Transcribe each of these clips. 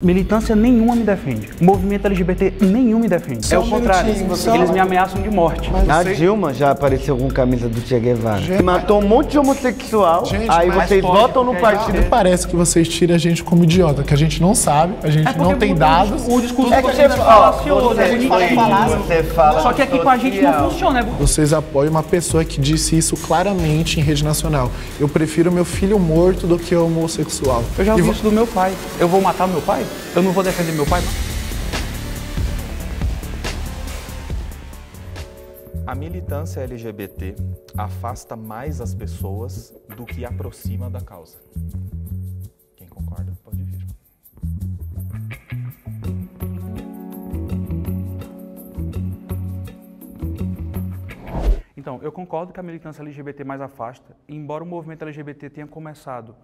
Militância nenhuma me defende. Movimento LGBT nenhum me defende. É o contrário. Eles me ameaçam de morte. A Dilma já apareceu com camisa do Che Guevara. Matou um monte de homossexual. Aí vocês votam no partido. Parece que vocês tiram a gente como idiota, que a gente não sabe, a gente não tem dados. O discurso É que você fala. Só que aqui com a gente não funciona. Vocês apoiam uma pessoa que disse isso claramente em rede nacional. Eu prefiro meu filho morto do que homossexual. Eu já ouvi isso do meu pai. Eu vou matar meu pai? Eu não vou defender meu pai? A militância LGBT afasta mais as pessoas do que aproxima da causa. Quem concorda, pode vir. Então, eu concordo que a militância LGBT mais afasta, embora o movimento LGBT tenha começado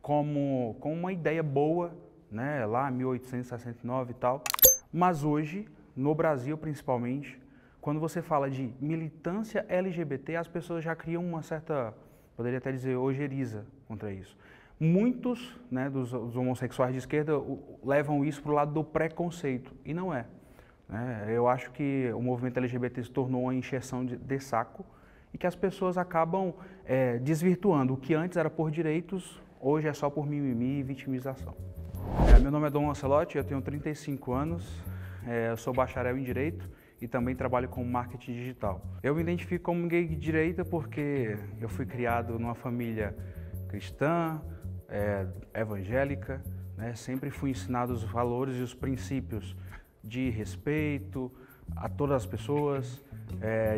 como uma ideia boa, né, lá em 1869 e tal, mas hoje, no Brasil principalmente, quando você fala de militância LGBT, as pessoas já criam uma certa, poderia até dizer, ojeriza contra isso. Muitos, né, dos homossexuais de esquerda levam isso para o lado do preconceito, e não é. Eu acho que o movimento LGBT se tornou uma encheção de saco e que as pessoas acabam desvirtuando. O que antes era por direitos, hoje é só por mimimi e vitimização. Meu nome é Dom Lancelotti, eu tenho 35 anos, eu sou bacharel em Direito e também trabalho com marketing digital. Eu me identifico como gay de direita porque eu fui criado numa família cristã, evangélica, né? Sempre fui ensinado os valores e os princípios de respeito a todas as pessoas,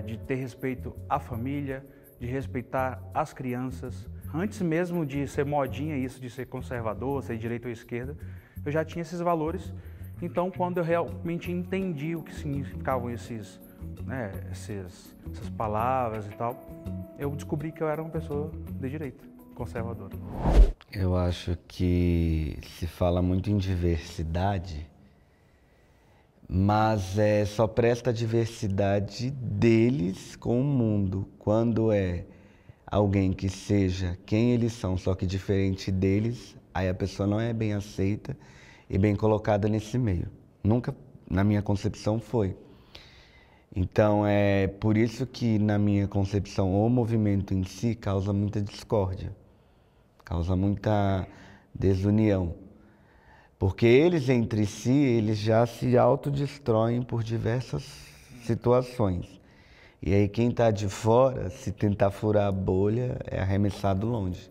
de ter respeito à família, de respeitar as crianças. Antes mesmo de ser modinha isso, de ser conservador, ser direita ou esquerda, eu já tinha esses valores. Então, quando eu realmente entendi o que significavam essas palavras e tal, eu descobri que eu era uma pessoa de direita, conservadora. Eu acho que se fala muito em diversidade, mas só presta a diversidade deles com o mundo. Quando é alguém que seja quem eles são, só que diferente deles, aí a pessoa não é bem aceita e bem colocada nesse meio. Nunca, na minha concepção, foi. Então, é por isso que, na minha concepção, o movimento em si causa muita discórdia, causa muita desunião. Porque eles, entre si, eles já se autodestroem por diversas situações. E aí quem está de fora, se tentar furar a bolha, é arremessado longe.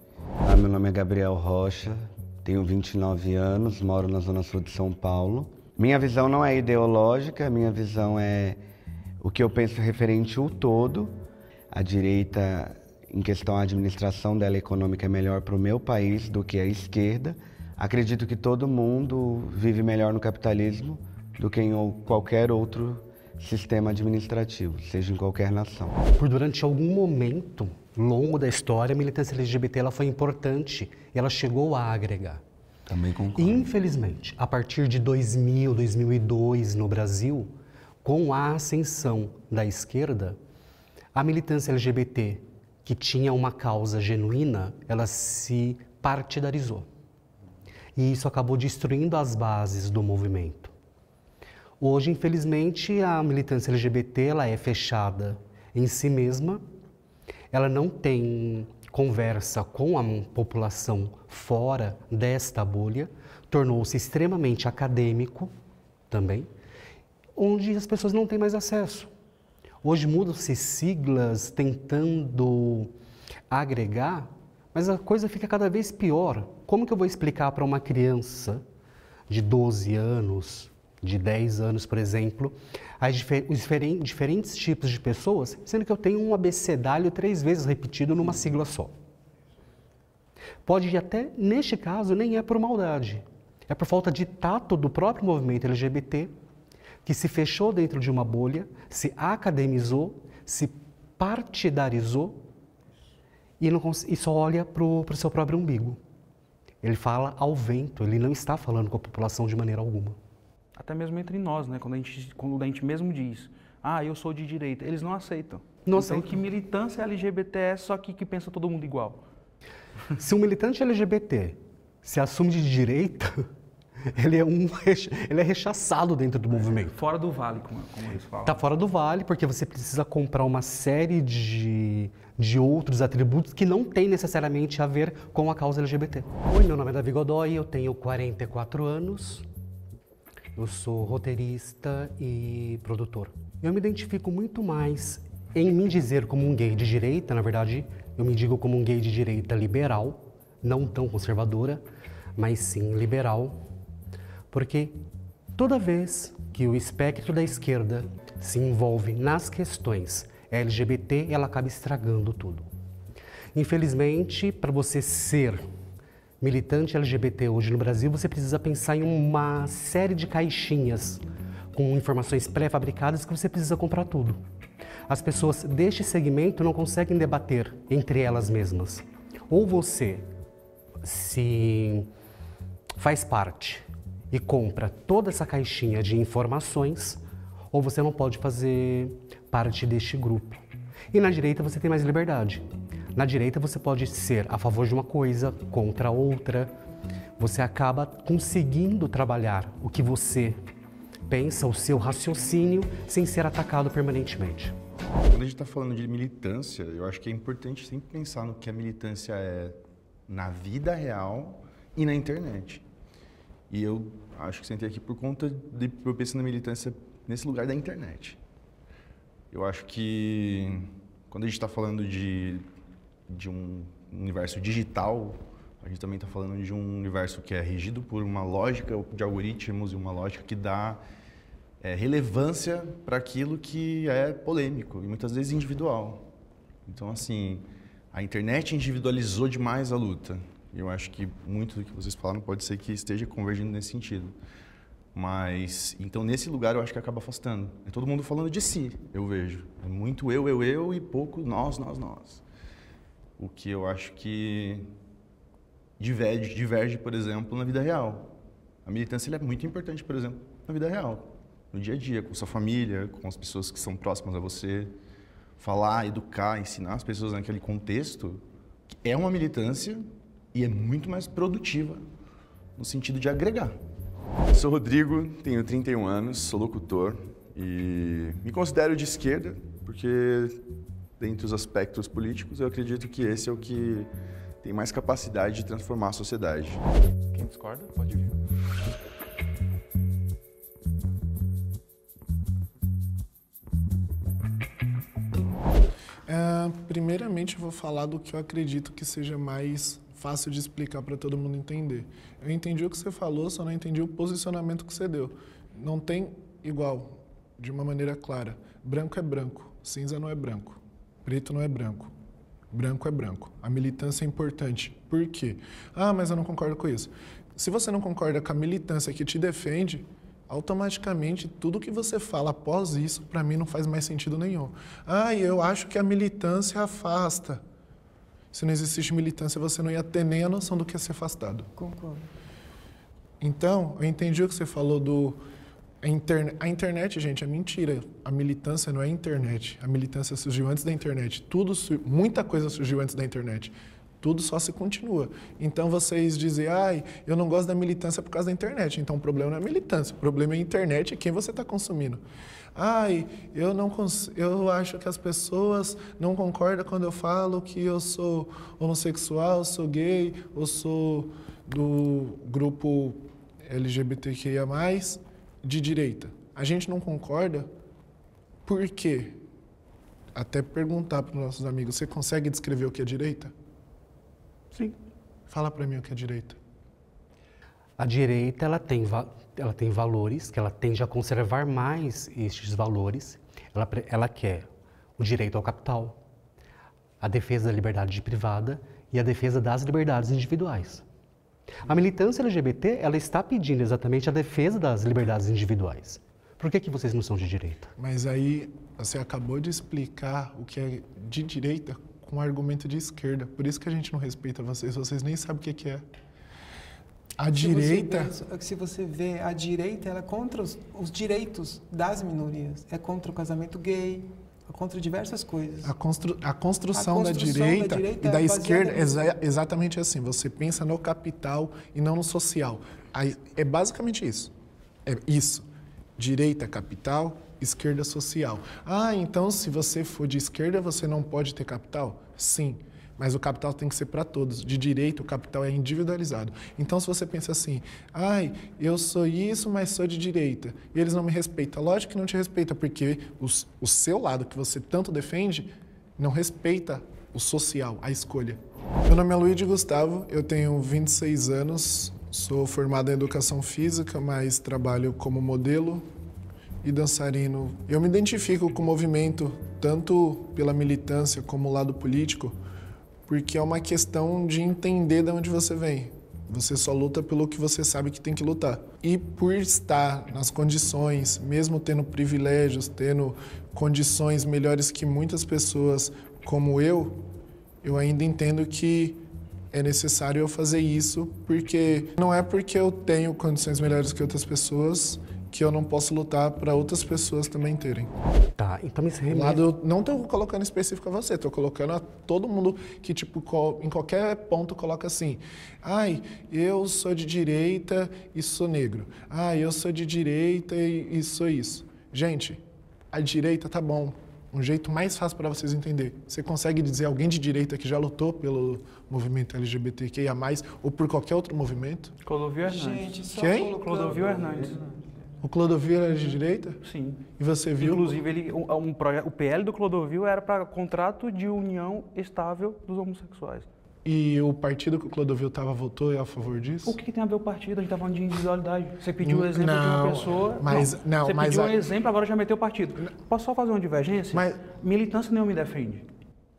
Meu nome é Gabriel Rocha, tenho 29 anos, moro na Zona Sul de São Paulo. Minha visão não é ideológica, minha visão é o que eu penso referente ao todo. A direita, em questão à administração dela econômica, é melhor para o meu país do que a esquerda. Acredito que todo mundo vive melhor no capitalismo do que em qualquer outro sistema administrativo, seja em qualquer nação. Durante algum momento longo da história, a militância LGBT ela foi importante e ela chegou a agregar. Também concordo. Infelizmente, a partir de 2000, 2002 no Brasil, com a ascensão da esquerda, a militância LGBT, que tinha uma causa genuína, ela se partidarizou. E isso acabou destruindo as bases do movimento. Hoje, infelizmente, a militância LGBT ela é fechada em si mesma, ela não tem conversa com a população fora desta bolha, tornou-se extremamente acadêmico também, onde as pessoas não têm mais acesso. Hoje mudam-se siglas tentando agregar, mas a coisa fica cada vez pior. Como que eu vou explicar para uma criança de 12 anos, de 10 anos, por exemplo, os diferentes tipos de pessoas, sendo que eu tenho um abecedário 3 vezes repetido numa sigla só. Pode até, neste caso, nem é por maldade. É por falta de tato do próprio movimento LGBT, que se fechou dentro de uma bolha, se academizou, se partidarizou e só olha para o seu próprio umbigo. Ele fala ao vento, ele não está falando com a população de maneira alguma. Até mesmo entre nós, né? Quando a gente mesmo diz, eu sou de direita, eles não aceitam. Não então, aceitam. Que militância LGBT é só que pensa todo mundo igual? Se um militante LGBT se assume de direita, ele é rechaçado dentro do movimento. Fora do vale, como eles falam. Está fora do vale porque você precisa comprar uma série de outros atributos que não tem necessariamente a ver com a causa LGBT. Oi, meu nome é Davi Godoy, eu tenho 44 anos, eu sou roteirista e produtor. Eu me identifico muito mais em me dizer como um gay de direita, na verdade, eu me digo como um gay de direita liberal, não tão conservadora, mas sim liberal, porque toda vez que o espectro da esquerda se envolve nas questões LGBT, ela acaba estragando tudo. Infelizmente, para você ser militante LGBT hoje no Brasil, você precisa pensar em uma série de caixinhas com informações pré-fabricadas que você precisa comprar tudo. As pessoas deste segmento não conseguem debater entre elas mesmas. Ou você se faz parte e compra toda essa caixinha de informações, ou você não pode fazer parte deste grupo. E na direita você tem mais liberdade. Na direita você pode ser a favor de uma coisa, contra outra. Você acaba conseguindo trabalhar o que você pensa, o seu raciocínio, sem ser atacado permanentemente. Quando a gente está falando de militância, eu acho que é importante sempre pensar no que a militância é na vida real e na internet. E eu acho que sentei aqui por conta de eu pensar na militância nesse lugar da internet. Eu acho que quando a gente está falando de um universo digital, a gente também está falando de um universo que é regido por uma lógica de algoritmos e uma lógica que dá relevância para aquilo que é polêmico e muitas vezes individual. Então, assim, a internet individualizou demais a luta. Eu acho que muito do que vocês falaram pode ser que esteja convergindo nesse sentido. Mas, então, nesse lugar eu acho que acaba afastando. É todo mundo falando de si, eu vejo. É muito eu e pouco nós. O que eu acho que diverge, por exemplo, na vida real. A militância é muito importante, por exemplo, na vida real. No dia a dia, com sua família, com as pessoas que são próximas a você. Falar, educar, ensinar as pessoas naquele contexto é uma militância e é muito mais produtiva no sentido de agregar. Eu sou Rodrigo, tenho 31 anos, sou locutor e me considero de esquerda porque, dentre os aspectos políticos, eu acredito que esse é o que tem mais capacidade de transformar a sociedade. Quem discorda, pode vir. Primeiramente, eu vou falar do que eu acredito que seja mais fácil de explicar para todo mundo entender. Eu entendi o que você falou, só não entendi o posicionamento que você deu. Não tem igual, de uma maneira clara. Branco é branco, cinza não é branco, preto não é branco, branco é branco. A militância é importante. Por quê? Ah, mas eu não concordo com isso. Se você não concorda com a militância que te defende, automaticamente, tudo que você fala após isso, para mim, não faz mais sentido nenhum. Ah, eu acho que a militância afasta. Se não existisse militância, você não ia ter nem a noção do que é ser afastado. Concordo. Então, eu entendi o que você falou do... A internet, gente, é mentira. A militância não é a internet. A militância surgiu antes da internet. Muita coisa surgiu antes da internet. Tudo só se continua. Então, vocês dizem, ai, eu não gosto da militância por causa da internet. Então, o problema não é a militância. O problema é a internet e quem você está consumindo. Ai, eu acho que as pessoas não concordam quando eu falo que eu sou homossexual, sou gay, ou sou do grupo LGBTQIA+, de direita. A gente não concorda por quê? Até perguntar para os nossos amigos, você consegue descrever o que é direita? Sim. Fala para mim o que é direita. A direita ela tem valores, que ela tende a conservar mais estes valores. Ela quer o direito ao capital, a defesa da liberdade privada e a defesa das liberdades individuais. A militância LGBT ela está pedindo exatamente a defesa das liberdades individuais. Por que vocês não são de direita? Mas aí você acabou de explicar o que é de direita com um argumento de esquerda. Por isso que a gente não respeita vocês nem sabem o que é. A direita... Se você vê, a direita ela é contra os direitos das minorias. É contra o casamento gay, é contra diversas coisas. A construção da direita e da esquerda é exatamente assim. Você pensa no capital e não no social. É basicamente isso. É isso. Direita capital, esquerda social. Ah, então se você for de esquerda, você não pode ter capital? Sim. Mas o capital tem que ser para todos. De direita, o capital é individualizado. Então, se você pensa assim, ai, eu sou isso, mas sou de direita, e eles não me respeitam. Lógico que não te respeita, porque o seu lado que você tanto defende não respeita o social, a escolha. Meu nome é Luiz Gustavo, eu tenho 26 anos, sou formado em Educação Física, mas trabalho como modelo e dançarino. Eu me identifico com o movimento, tanto pela militância como o lado político, porque é uma questão de entender de onde você vem. Você só luta pelo que você sabe que tem que lutar. E por estar nas condições, mesmo tendo privilégios, tendo condições melhores que muitas pessoas como eu ainda entendo que é necessário eu fazer isso, porque não é porque eu tenho condições melhores que outras pessoas que eu não posso lutar para outras pessoas também terem. Tá, então me O lado, não estou colocando específico a você, estou colocando a todo mundo que, tipo, em qualquer ponto coloca assim, ai, eu sou de direita e sou negro. Ai, eu sou de direita e sou isso. Gente, a direita tá bom. Um jeito mais fácil para vocês entenderem. Você consegue dizer alguém de direita que já lutou pelo movimento LGBTQIA+, ou por qualquer outro movimento? Clodovil Hernandes. Gente, só Quem? colocando- Clodovil Hernandes. O Clodovil era de direita? Sim. E você viu? Inclusive, o PL do Clodovil era para contrato de união estável dos homossexuais. E o partido que o Clodovil votou a favor disso? O que tem a ver o partido? A gente está falando de individualidade. Você pediu o exemplo de uma Não, pessoa. mas- não, você mas pediu um a- exemplo, agora já meteu o partido. Posso só fazer uma divergência? Mas- Militância nenhuma me defende.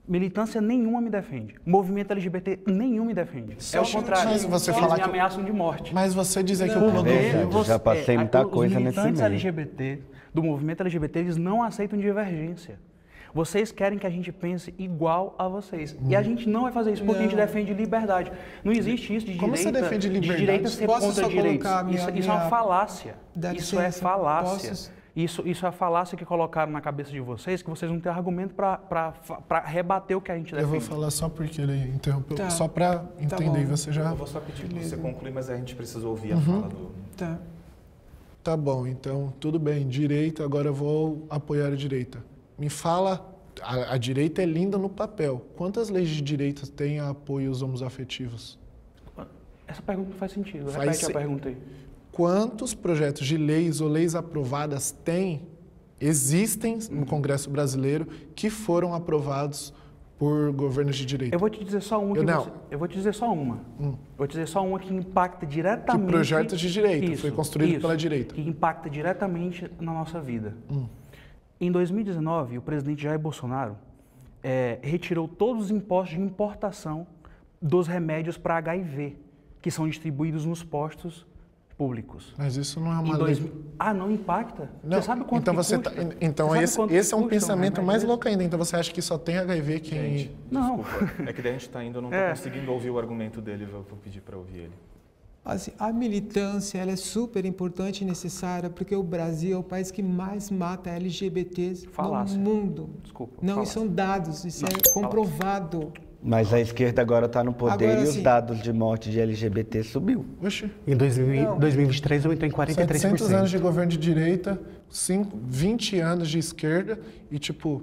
Militância nenhuma me defende. Movimento LGBT nenhum me defende. É o contrário. Mas você Eles falar me que- ameaçam de morte. Mas você dizer que o Não, Clodovil... verdade, eu já passei muita coisa os nesse militantes meio. LGBT, do movimento LGBT, eles não aceitam divergência. Vocês querem que a gente pense igual a vocês. E a gente não vai fazer isso porque a gente defende liberdade. Não existe isso de Como você direita, defende de liberdade? direita ser Posso contra só direitos. colocar a minha- Isso é uma falácia. Dá Isso é licença, falácia. posso? Isso é a falácia que colocaram na cabeça de vocês, que vocês não têm argumento para rebater o que a gente Eu defende. vou falar só porque ele interrompeu, Tá. só para entender. bom. Você já... Eu vou só pedir que você conclui, mas a gente precisa ouvir a fala do... Tá. Tá bom, então tudo bem. Direita, agora eu vou apoiar a direita. Me fala, a direita é linda no papel. Quantas leis de direita têm apoio aos homoafetivos? Essa pergunta não faz sentido. Faz Repete se- a pergunta aí. Quantos projetos de leis ou leis aprovadas existem no Congresso brasileiro que foram aprovados por governos de direita? Eu vou te dizer só uma. Eu que não. você- eu vou te dizer só uma. Vou te dizer só uma que impacta diretamente... Que projeto de direita, foi construído pela direita. Que impacta diretamente na nossa vida. Em 2019, o presidente Jair Bolsonaro retirou todos os impostos de importação dos remédios para HIV, que são distribuídos nos postos públicos. Mas isso não é uma Em lei. não impacta? Não, Você sabe quanto então que você custa? tá, então Você sabe esse quanto é um custa pensamento remédio mais desse? louco ainda. Então você acha que só tem HIV quem... Gente, Não. desculpa. É que daí a gente está indo, eu não estou conseguindo ouvir o argumento dele, eu vou pedir para ouvir ele. Assim, a militância ela é super importante e necessária porque o Brasil é o país que mais mata LGBTs Falácia. no mundo. Desculpa, Não, falácia. isso são dados, isso é comprovado. Mas a esquerda agora está no poder Agora, e os assim- dados de morte de LGBT subiu. Oxe, Em 2023 aumentou em 43%. 700 anos de governo de direita, 20 anos de esquerda e, tipo,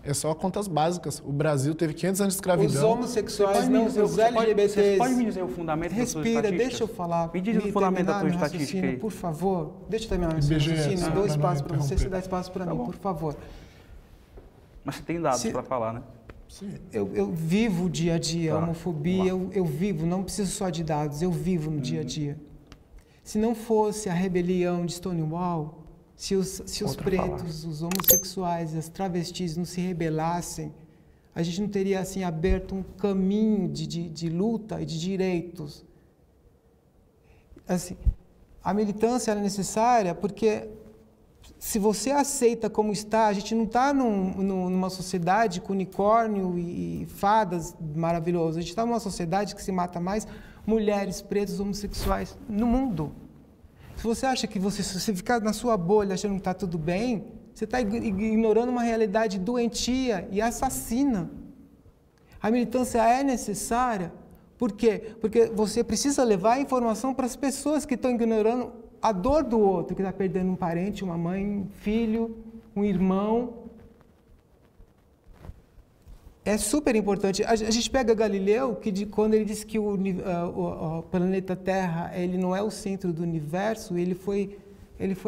é só contas básicas. O Brasil teve 500 anos de Os escravidão. homossexuais, não, os LGBTs. Você pode me dizer o fundamento das suas Respira, estatísticas? deixa eu falar. Me diz o fundamento da terminar tua meu estatística raciocínio, aí. por favor. Deixa eu terminar meu IBGE, raciocínio. só Dou pra não espaço para você, interromper. você dá espaço para mim, por favor. Mas você tem dados Se- para falar, né? Eu vivo o dia a dia, Tá, a homofobia, eu vivo, não preciso só de dados, eu vivo no dia a dia. Se não fosse a rebelião de Stonewall, se os Outra pretos, os homossexuais, as travestis não se rebelassem, a gente não teria assim aberto um caminho de luta e de direitos. Assim, a militância ela é necessária porque se você aceita como está, a gente não está numa sociedade com unicórnio e fadas maravilhosas. A gente está numa sociedade que se mata mais mulheres, pretos, homossexuais no mundo. Se você acha que se você ficar na sua bolha achando que está tudo bem, você está ignorando uma realidade doentia e assassina. A militância é necessária Por quê? Porque você precisa levar a informação para as pessoas que estão ignorando a dor do outro, que está perdendo um parente, uma mãe, um filho, um irmão. É super importante. A gente pega Galileu, quando ele disse que o planeta Terra ele não é o centro do universo, ele foi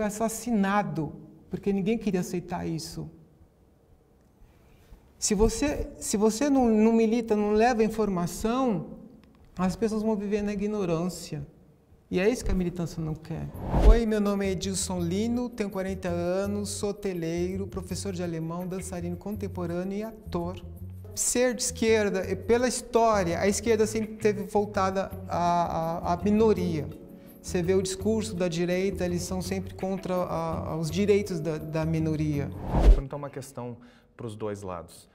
assassinado, porque ninguém queria aceitar isso. Se você não milita, não leva informação, as pessoas vão viver na ignorância. E é isso que a militância não quer. Oi, meu nome é Edilson Lino, tenho 40 anos, sou hoteleiro, professor de alemão, dançarino contemporâneo e ator. Ser de esquerda, pela história, a esquerda sempre esteve voltada à minoria. Você vê o discurso da direita, eles são sempre contra os direitos da minoria. Vou perguntar uma questão para os dois lados.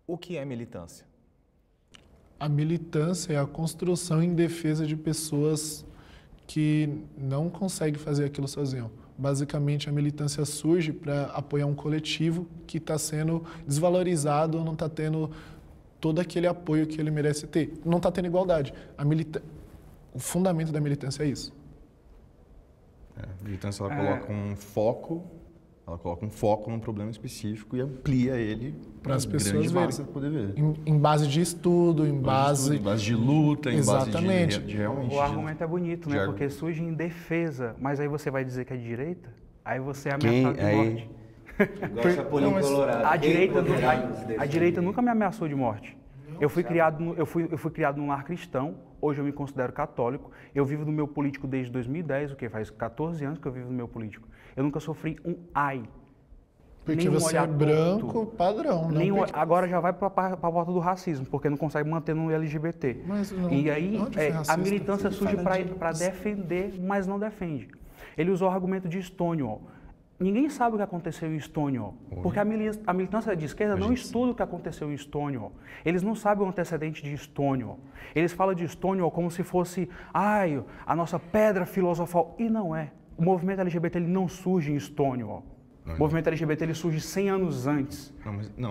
O que é militância? A militância é a construção em defesa de pessoas que não conseguem fazer aquilo sozinho. Basicamente, a militância surge para apoiar um coletivo que está sendo desvalorizado ou não está tendo todo aquele apoio que ele merece ter. Não está tendo igualdade. O fundamento da militância é isso. A militância ela coloca um foco num problema específico e amplia ele para as pessoas verem. Poder ver. Em base de estudo, em base de luta, em exatamente. base de realmente. O argumento é bonito, né? Porque surge em defesa, mas aí você vai dizer que é de direita, aí você é ameaçado de morte. A direita nunca me ameaçou de morte. Eu fui criado num lar cristão, hoje eu me considero católico, eu vivo do meu político desde 2010, o que faz 14 anos que eu vivo do meu político. Eu nunca sofri um ai. Porque você é branco, padrão. Agora já vai para a porta do racismo, porque não consegue manter no LGBT. Mas não, e aí racista, a militância surge para defender, mas não defende. Ele usou o argumento de Stonewall. Ninguém sabe o que aconteceu em Stonewall, porque a militância de esquerda não estuda o que aconteceu em Stonewall. Eles não sabem o antecedente de Stonewall. Eles falam de Stonewall como se fosse a nossa pedra filosofal, e não é. O movimento LGBT ele não surge em Stonewall. O movimento LGBT ele surge 100 anos antes,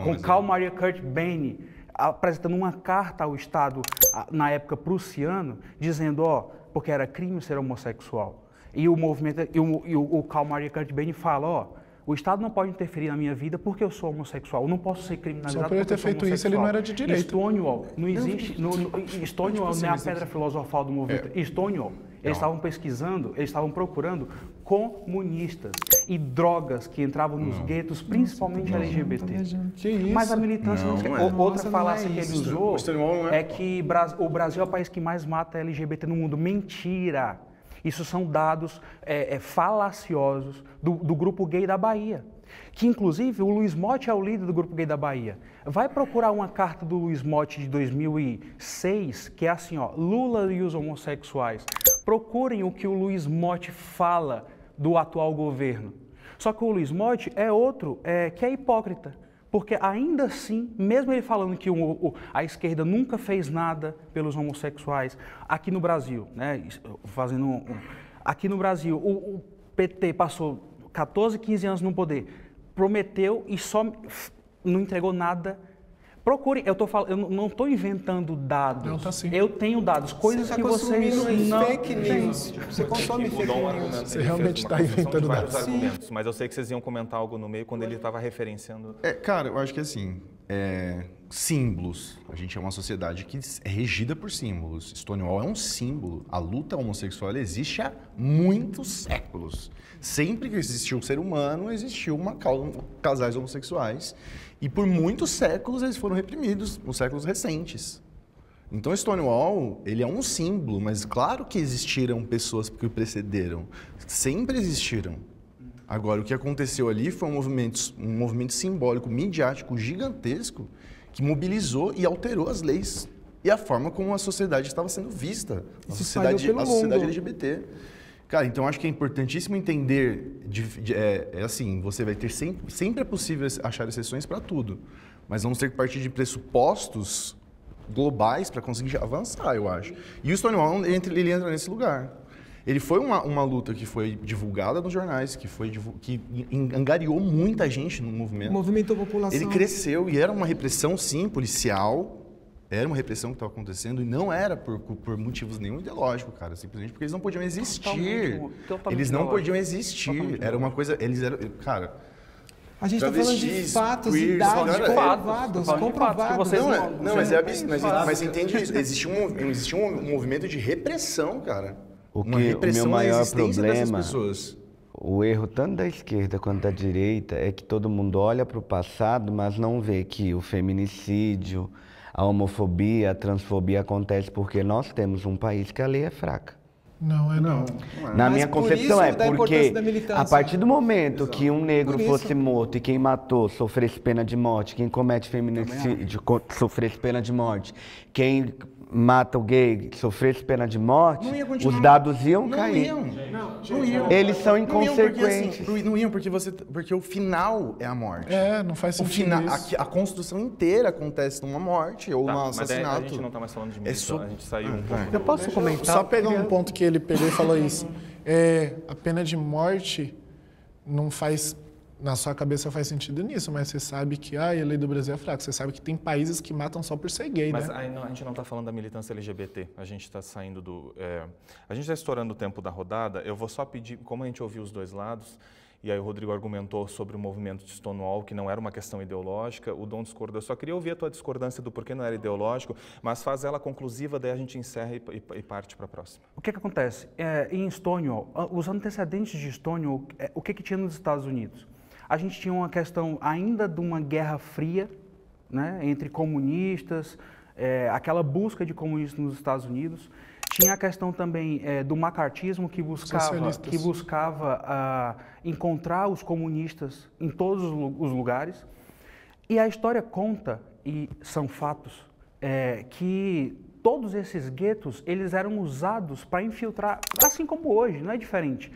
com Karl Maria Kurt Benny apresentando uma carta ao Estado, na época prussiano, dizendo, porque era crime ser homossexual. E o movimento, o Karl Maria Kurt Benny fala, o Estado não pode interferir na minha vida porque eu sou homossexual. Eu não posso ser criminalizado porque eu sou homossexual. Só por ele ter feito isso, ele não era de direita. Stonewall não existe. Stonewall não é a pedra filosofal do movimento. Stonewall, eles estavam pesquisando, eles estavam procurando comunistas e drogas que entravam nos guetos, principalmente LGBT. Que isso? Mas a militância outra falácia que ele usou é que o Brasil é o país que mais mata LGBT no mundo. Mentira! Isso são dados falaciosos do Grupo Gay da Bahia. Que, inclusive, o Luiz Motti é o líder do Grupo Gay da Bahia. Vai procurar uma carta do Luiz Motti de 2006, que é assim, Lula e os homossexuais. Procurem o que o Luiz Motti fala do atual governo. Só que o Luiz Motti é outro que é hipócrita. Porque ainda assim, mesmo ele falando que a esquerda nunca fez nada pelos homossexuais, aqui no Brasil, né, aqui no Brasil, o PT passou 14, 15 anos no poder, prometeu e só não entregou nada. Procure, eu não estou inventando dados. Não, tá sim. Eu tenho dados, coisas que vocês não fake news. Você consome fake news. Você realmente está inventando dados. Argumentos, mas eu sei que vocês iam comentar algo no meio quando ele estava referenciando. Cara, eu acho que assim, símbolos. A gente é uma sociedade que é regida por símbolos. Stonewall é um símbolo. A luta homossexual ela existe há muitos séculos. Sempre que existiu um ser humano, existiu casais homossexuais. E por muitos séculos eles foram reprimidos, nos séculos recentes. Então Stonewall, ele é um símbolo, mas claro que existiram pessoas que o precederam. Sempre existiram. Agora, o que aconteceu ali foi um movimento simbólico, midiático, gigantesco, que mobilizou e alterou as leis e a forma como a sociedade estava sendo vista, a sociedade LGBT. Cara, então acho que é importantíssimo entender, assim, você vai ter sempre é possível achar exceções para tudo, mas vamos ter que partir de pressupostos globais para conseguir avançar, eu acho. E o Stonewall, ele entra nesse lugar. Ele foi uma luta que foi divulgada nos jornais, que angariou muita gente no movimento. Movimentou a população. Ele cresceu e era uma repressão, sim, policial, Era uma repressão que estava acontecendo e não era por motivos nenhum ideológico, cara. Simplesmente porque eles não podiam existir. Totalmente eles não ideológico. podiam existir. Totalmente Era uma coisa... Eles eram... Cara... A gente está falando de Travestis, fatos e queers, dados cara, comprovados. falando de fatos que vocês Não, mas você entende isso? Existia um movimento de repressão, cara. O Uma meu repressão à maior existência dessas problema, pessoas. o erro tanto da esquerda quanto da direita é que todo mundo olha para o passado, mas não vê que o feminicídio, a homofobia, a transfobia acontece porque nós temos um país que a lei é fraca. Não, não. Na Mas minha por concepção isso é da porque importância da militância. a partir do momento que um negro Por isso. fosse morto e quem matou sofresse pena de morte, quem comete feminicídio sofresse pena de morte, quem mata o gay sofresse pena de morte, Não ia continuar. os dados iam Não cair. iam. Não iam. Eles são Não iam porque, inconsequentes. assim, não iam porque o final é a morte. Não faz O sentido final, isso. a construção inteira acontece numa morte ou num Mas daí assassinato. a gente não tá mais falando de militância, so- a gente saiu um pouco. Eu posso comentar? Só pegar um ponto que ele pegou e falou isso. A pena de morte não faz... Na sua cabeça faz sentido nisso, mas você sabe que a lei do Brasil é fraca. Você sabe que tem países que matam só por ser gay, Mas né? aí a gente não está falando da militância LGBT, a gente está saindo do... a gente está estourando o tempo da rodada, eu vou só pedir, como a gente ouviu os dois lados, e aí o Rodrigo argumentou sobre o movimento de Stonewall, que não era uma questão ideológica, o Dom discordou. Eu só queria ouvir a tua discordância do porquê não era ideológico, mas faz ela conclusiva, daí a gente encerra e parte para a próxima. O que acontece? Em Stonewall, os antecedentes de Stonewall, o que tinha nos Estados Unidos? A gente tinha uma questão ainda de uma guerra fria, né, entre comunistas, aquela busca de comunistas nos Estados Unidos. Tinha a questão também do macartismo, que buscava encontrar os comunistas em todos os lugares. E a história conta, e são fatos, que todos esses guetos eles eram usados para infiltrar, assim como hoje, não é diferente.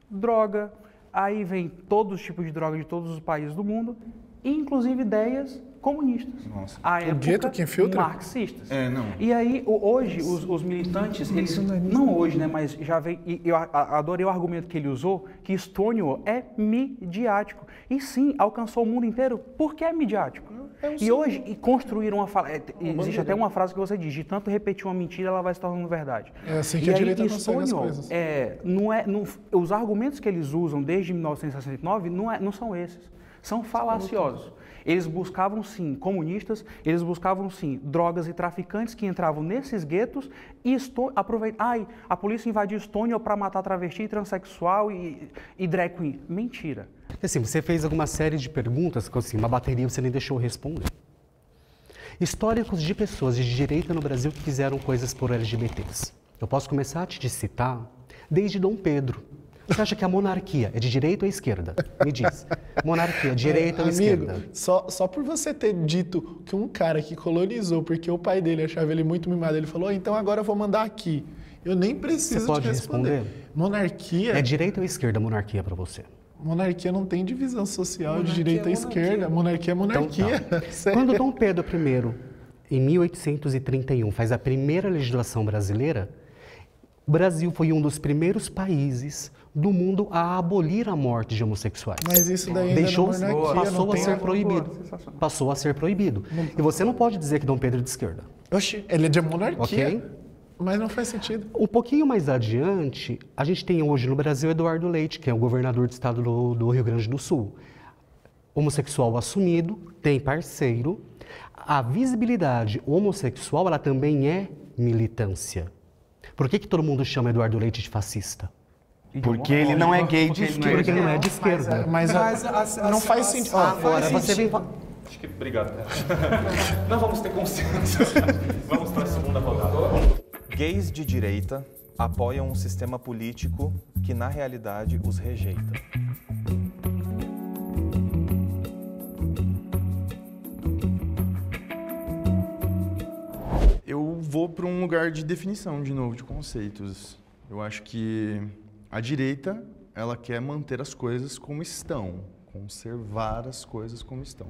Droga, aí vem todos os tipos de droga de todos os países do mundo, e inclusive ideias comunistas. Nossa. A época, gueto que infiltra? marxistas. Não. E aí, hoje, os militantes, eles, não hoje, né, mas já vem, e eu adorei o argumento que ele usou, que Stonewall é midiático. E sim, alcançou o mundo inteiro porque é midiático. E hoje, construíram uma fala, existe até uma frase que você diz, de tanto repetir uma mentira, ela vai se tornando verdade. É assim que E a aí, direita consegue as Stonewall, coisas. os argumentos que eles usam desde 1969 não são esses, são falaciosos. Eles buscavam, sim, comunistas, eles buscavam, sim, drogas e traficantes que entravam nesses guetos e a polícia invadiu Stonewall para matar travesti, transexual e drag queen. Mentira. Assim, você fez alguma série de perguntas, assim, uma bateria você nem deixou responder. Históricos de pessoas de direita no Brasil que fizeram coisas por LGBTs. Eu posso começar a te citar desde Dom Pedro. Você acha que a monarquia é de direita ou esquerda? Me diz. Monarquia, direita ou Amigo, esquerda? só por você ter dito que um cara que colonizou, porque o pai dele achava ele muito mimado, ele falou, então agora eu vou mandar aqui. Eu nem preciso Você pode te responder. Monarquia, É direita ou esquerda a monarquia para você? monarquia não tem divisão social de Monarquia direita é a esquerda. Monarquia é monarquia. Então, tá. Sério. Quando Dom Pedro I, em 1831, faz a primeira legislação brasileira, o Brasil foi um dos primeiros países do mundo a abolir a morte de homossexuais. Mas isso daí ainda Deixou, na monarquia passou não a tem... ser proibido. sensacional. Passou a ser proibido. E você não pode dizer que Dom Pedro é de esquerda. Oxi, ele é de monarquia, Ok? mas não faz sentido. Um pouquinho mais adiante, a gente tem hoje no Brasil Eduardo Leite, que é o governador do estado do Rio Grande do Sul. Homossexual assumido, tem parceiro. A visibilidade homossexual, ela também é militância. Por que todo mundo chama Eduardo Leite de fascista? Porque ele não é gay de esquerda. Porque ele não é de esquerda. Mas não faz sentido. Agora você vem... Acho que, obrigado. Não vamos ter consenso. Vamos para a segunda rodada. Gays de direita apoiam um sistema político que, na realidade, os rejeita. Eu vou para um lugar de definição, de novo, de conceitos. Eu acho que a direita, ela quer manter as coisas como estão, conservar as coisas como estão.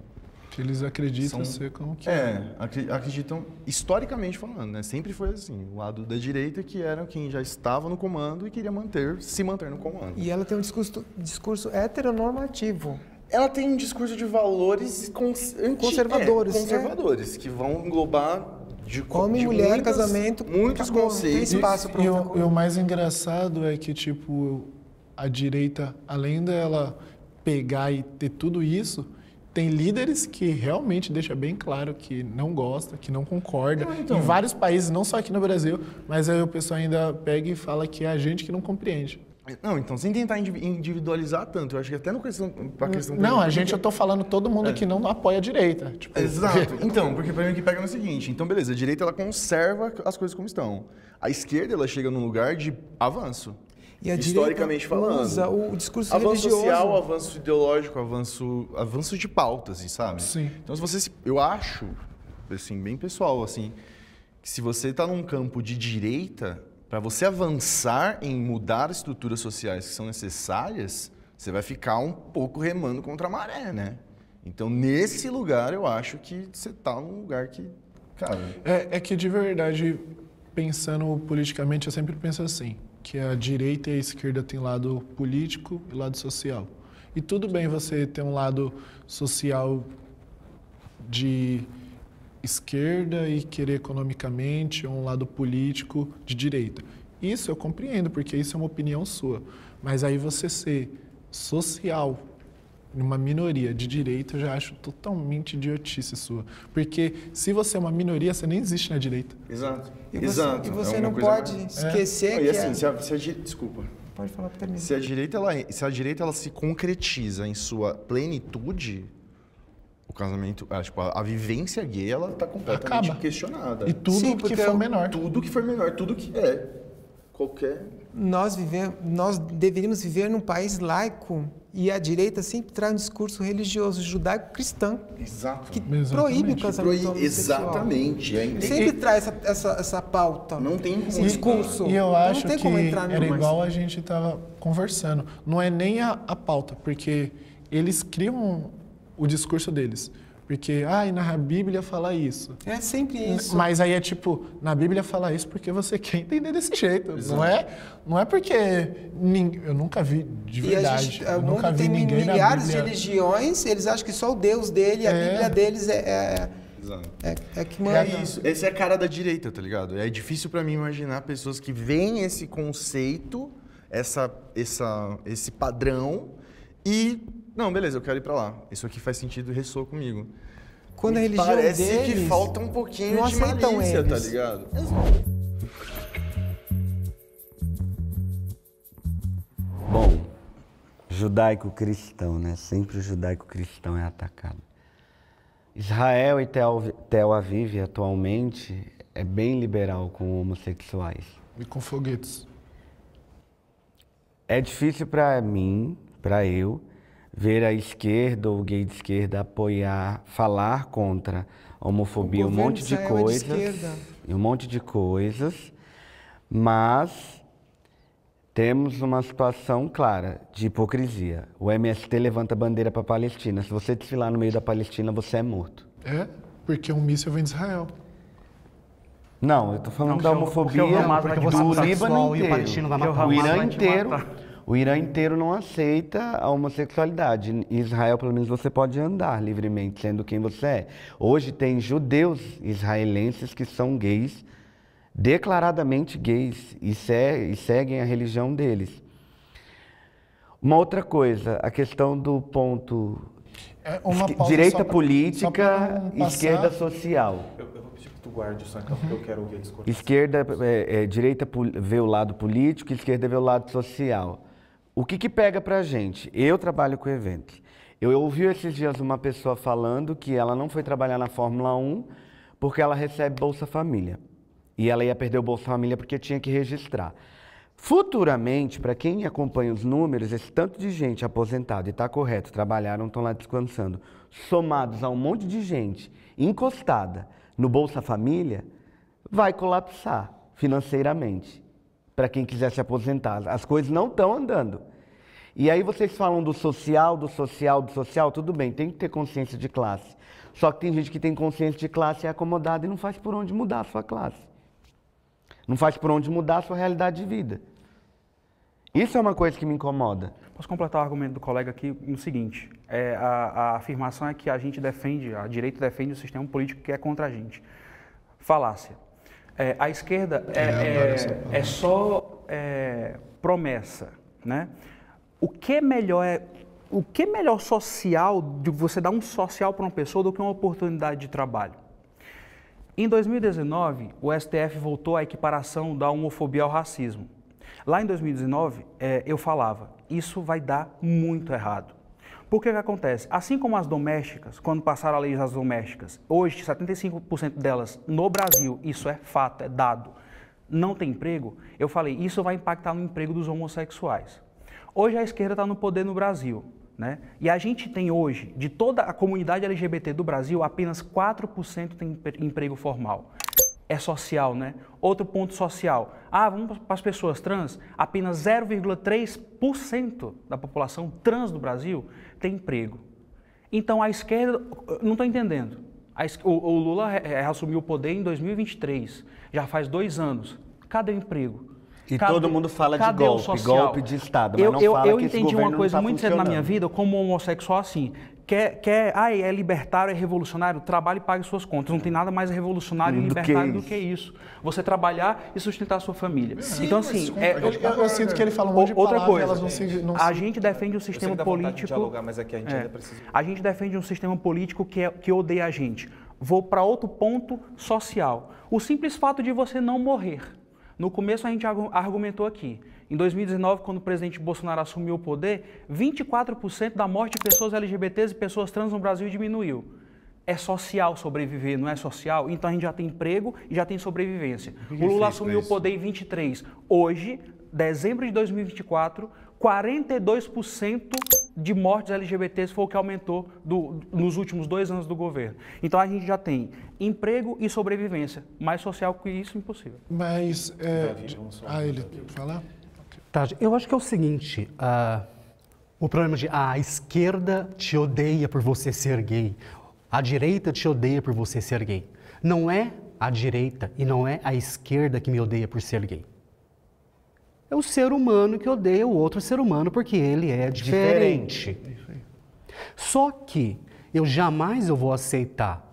Que eles acreditam ser como que é. Acreditam, historicamente falando, né? Sempre foi assim. O lado da direita que era quem já estava no comando e queria se manter no comando. E ela tem um discurso heteronormativo. Ela tem um discurso de valores Conservadores, conservadores, que vão englobar Homem, mulher, casamento, muitos acabou, conceitos. tem espaço para E outra coisa. o mais engraçado é que, tipo, a direita, além dela pegar e ter tudo isso, tem líderes que realmente deixam bem claro que não gosta, que não concorda. Em vários países, não só aqui no Brasil, mas aí o pessoal ainda pega e fala que é a gente que não compreende. Não, então, sem tentar individualizar tanto, eu acho que até no questão... Não, eu tô falando todo mundo que não apoia a direita. Tipo, Exato. Então, porque para mim o que pega no seguinte, então beleza, a direita ela conserva as coisas como estão. A esquerda ela chega num lugar de avanço. E a historicamente direita falando. usa o discurso Avanço religioso. social, avanço ideológico, avanço de pautas, assim, sabe? Sim. Então, eu acho, assim, bem pessoal, assim, que se você está num campo de direita, para você avançar em mudar as estruturas sociais que são necessárias, você vai ficar um pouco remando contra a maré, né? Então, nesse lugar, eu acho que você está num lugar que, cara... É que, de verdade, pensando politicamente, eu sempre penso assim, que a direita e a esquerda têm lado político e lado social. E tudo bem você ter um lado social de esquerda e querer economicamente, ou um lado político de direita. Isso eu compreendo, porque isso é uma opinião sua. Mas aí você ser social, uma minoria de direita, eu já acho totalmente idiotice sua. Porque se você é uma minoria, você nem existe na direita. Exato. E você, Exato. E você É uma não coisa pode mais- esquecer E que assim, é... desculpa. Pode falar para terminar. Se a direita ela se concretiza em sua plenitude, o casamento, a vivência gay, ela tá completamente Acaba. questionada. E tudo Sim, que porque for menor. Tudo que for menor, tudo que é qualquer... Nós deveríamos viver num país laico e a direita sempre traz um discurso religioso judaico-cristão Exato. que Exatamente. proíbe o casamento homossexual. Exatamente. Sempre traz essa pauta, Não tem esse como. discurso. E eu Então, acho não tem que como entrar era numa- igual a gente estava conversando. Não é nem a pauta, porque eles criam o discurso deles. Porque, e na Bíblia fala isso. É sempre isso. Mas aí é tipo, na Bíblia fala isso porque você quer entender desse jeito. Não é porque eu nunca vi de E a verdade. gente, eu o nunca mundo vi tem ninguém na milhares de Bíblia. religiões, eles acham que só o Deus dele, a Bíblia deles Exato. é que manda. É isso. Essa é a cara da direita, tá ligado? É difícil pra mim imaginar pessoas que veem esse conceito, esse padrão e... Não, beleza, eu quero ir pra lá. Isso aqui faz sentido e ressoa comigo. Quando a E religião parece deles, que falta um pouquinho não de aceitam malícia, tá eles. ligado? Bom, judaico-cristão, né? Sempre o judaico-cristão é atacado. Israel e Tel Aviv, atualmente, é bem liberal com homossexuais. E com foguetes. É difícil para mim, para eu, ver a esquerda ou o gay de esquerda apoiar, falar contra a homofobia, O um governo monte de de Israel é de coisas, esquerda. um monte de coisas, mas temos uma situação clara de hipocrisia. O MST levanta bandeira para a Palestina. Se você desfilar no meio da Palestina, você é morto. É, porque um míssil vem de Israel. Não, eu tô falando Não, da porque homofobia o Hamas vai do matar o Líbano sexual e o inteiro. palestino vai Porque matar o O Hamas Irã vai te inteiro, matar. o Irã inteiro não aceita a homossexualidade. Em Israel, pelo menos, você pode andar livremente sendo quem você é. Hoje tem judeus israelenses que são gays, declaradamente gays, e seguem a religião deles. Uma outra coisa, a questão do ponto É uma pausa direita só pra- política, só pra não passar. esquerda social. Eu vou pedir que tu guarde isso, então, porque eu quero ouvir a discussão. Esquerda, direita vê o lado político, esquerda vê o lado social. O que pega pra gente? Eu trabalho com eventos. Eu ouvi esses dias uma pessoa falando que ela não foi trabalhar na Fórmula 1 porque ela recebe Bolsa Família. E ela ia perder o Bolsa Família porque tinha que registrar. Futuramente, para quem acompanha os números, esse tanto de gente aposentada, e está correto, trabalharam, estão lá descansando, somados a um monte de gente encostada no Bolsa Família, vai colapsar financeiramente para quem quiser se aposentar. As coisas não estão andando. E aí vocês falam do social, tudo bem, tem que ter consciência de classe. Só que tem gente que tem consciência de classe e é acomodada e não faz por onde mudar a sua classe. Não faz por onde mudar a sua realidade de vida. Isso é uma coisa que me incomoda. Posso completar o argumento do colega aqui no seguinte, a afirmação é que a direita defende o sistema político que é contra a gente. falácia. A esquerda é só promessa, né? O que é melhor social, de você dar um social para uma pessoa do que uma oportunidade de trabalho? Em 2019, o STF voltou à equiparação da homofobia ao racismo. Lá em 2019, eu falava, isso vai dar muito errado. Por que acontece? Assim como as domésticas, quando passaram a lei das domésticas, hoje 75% delas no Brasil, isso é fato, é dado, não tem emprego, eu falei, isso vai impactar no emprego dos homossexuais. Hoje a esquerda está no poder no Brasil, né? E a gente tem hoje, de toda a comunidade LGBT do Brasil, apenas 4% tem emprego formal. É social, né? Outro ponto social. Vamos para as pessoas trans, apenas 0,3% da população trans do Brasil tem emprego. Então a esquerda, não estou entendendo. O Lula assumiu o poder em 2023, já faz 2 anos. Cadê o emprego? E todo mundo fala de golpe de Estado, mas não fala eu que esse entendi governo uma coisa não tá muito séria na minha funcionando. vida, como homossexual assim, é libertário, é revolucionário, trabalhe e pague suas contas. Não tem nada mais revolucionário e libertário do que isso. Você trabalhar e sustentar a sua família. Então assim, eu sinto que ele fala um monte de outra palavras, coisa, a gente defende um sistema político. Dialogar, mas é que a gente ainda precisa. A gente defende um sistema político que odeia a gente. Vou para outro ponto social. O simples fato de você não morrer. No começo a gente argumentou aqui. Em 2019, quando o presidente Bolsonaro assumiu o poder, 24% da morte de pessoas LGBTs e pessoas trans no Brasil diminuiu. É social sobreviver, não é social? Então a gente já tem emprego e já tem sobrevivência. O Lula assumiu o poder em 23. Hoje, dezembro de 2024, 42% de mortes LGBTs foi o que aumentou nos últimos 2 anos do governo. Então a gente já tem emprego e sobrevivência. Mais social que isso, impossível. Mas, ele fala? Tá, eu acho que é o seguinte, o problema de a esquerda te odeia por você ser gay, a direita te odeia por você ser gay. Não é a direita e não é a esquerda que me odeia por ser gay. É o ser humano que odeia o outro ser humano porque ele é diferente. Só que eu jamais vou aceitar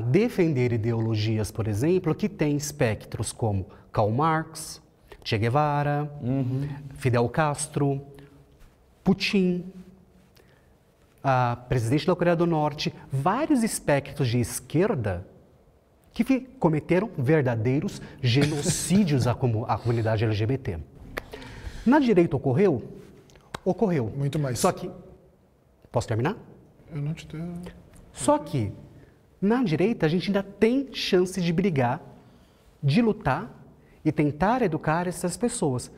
defender ideologias, por exemplo, que têm espectros como Karl Marx, Che Guevara, Fidel Castro, Putin, presidente da Coreia do Norte, vários espectros de esquerda que cometeram verdadeiros genocídios à comunidade LGBT. Na direita ocorreu? Ocorreu. Muito mais. Só que... Posso terminar? Eu não te tenho... Só que, na direita, a gente ainda tem chance de brigar, de lutar e tentar educar essas pessoas.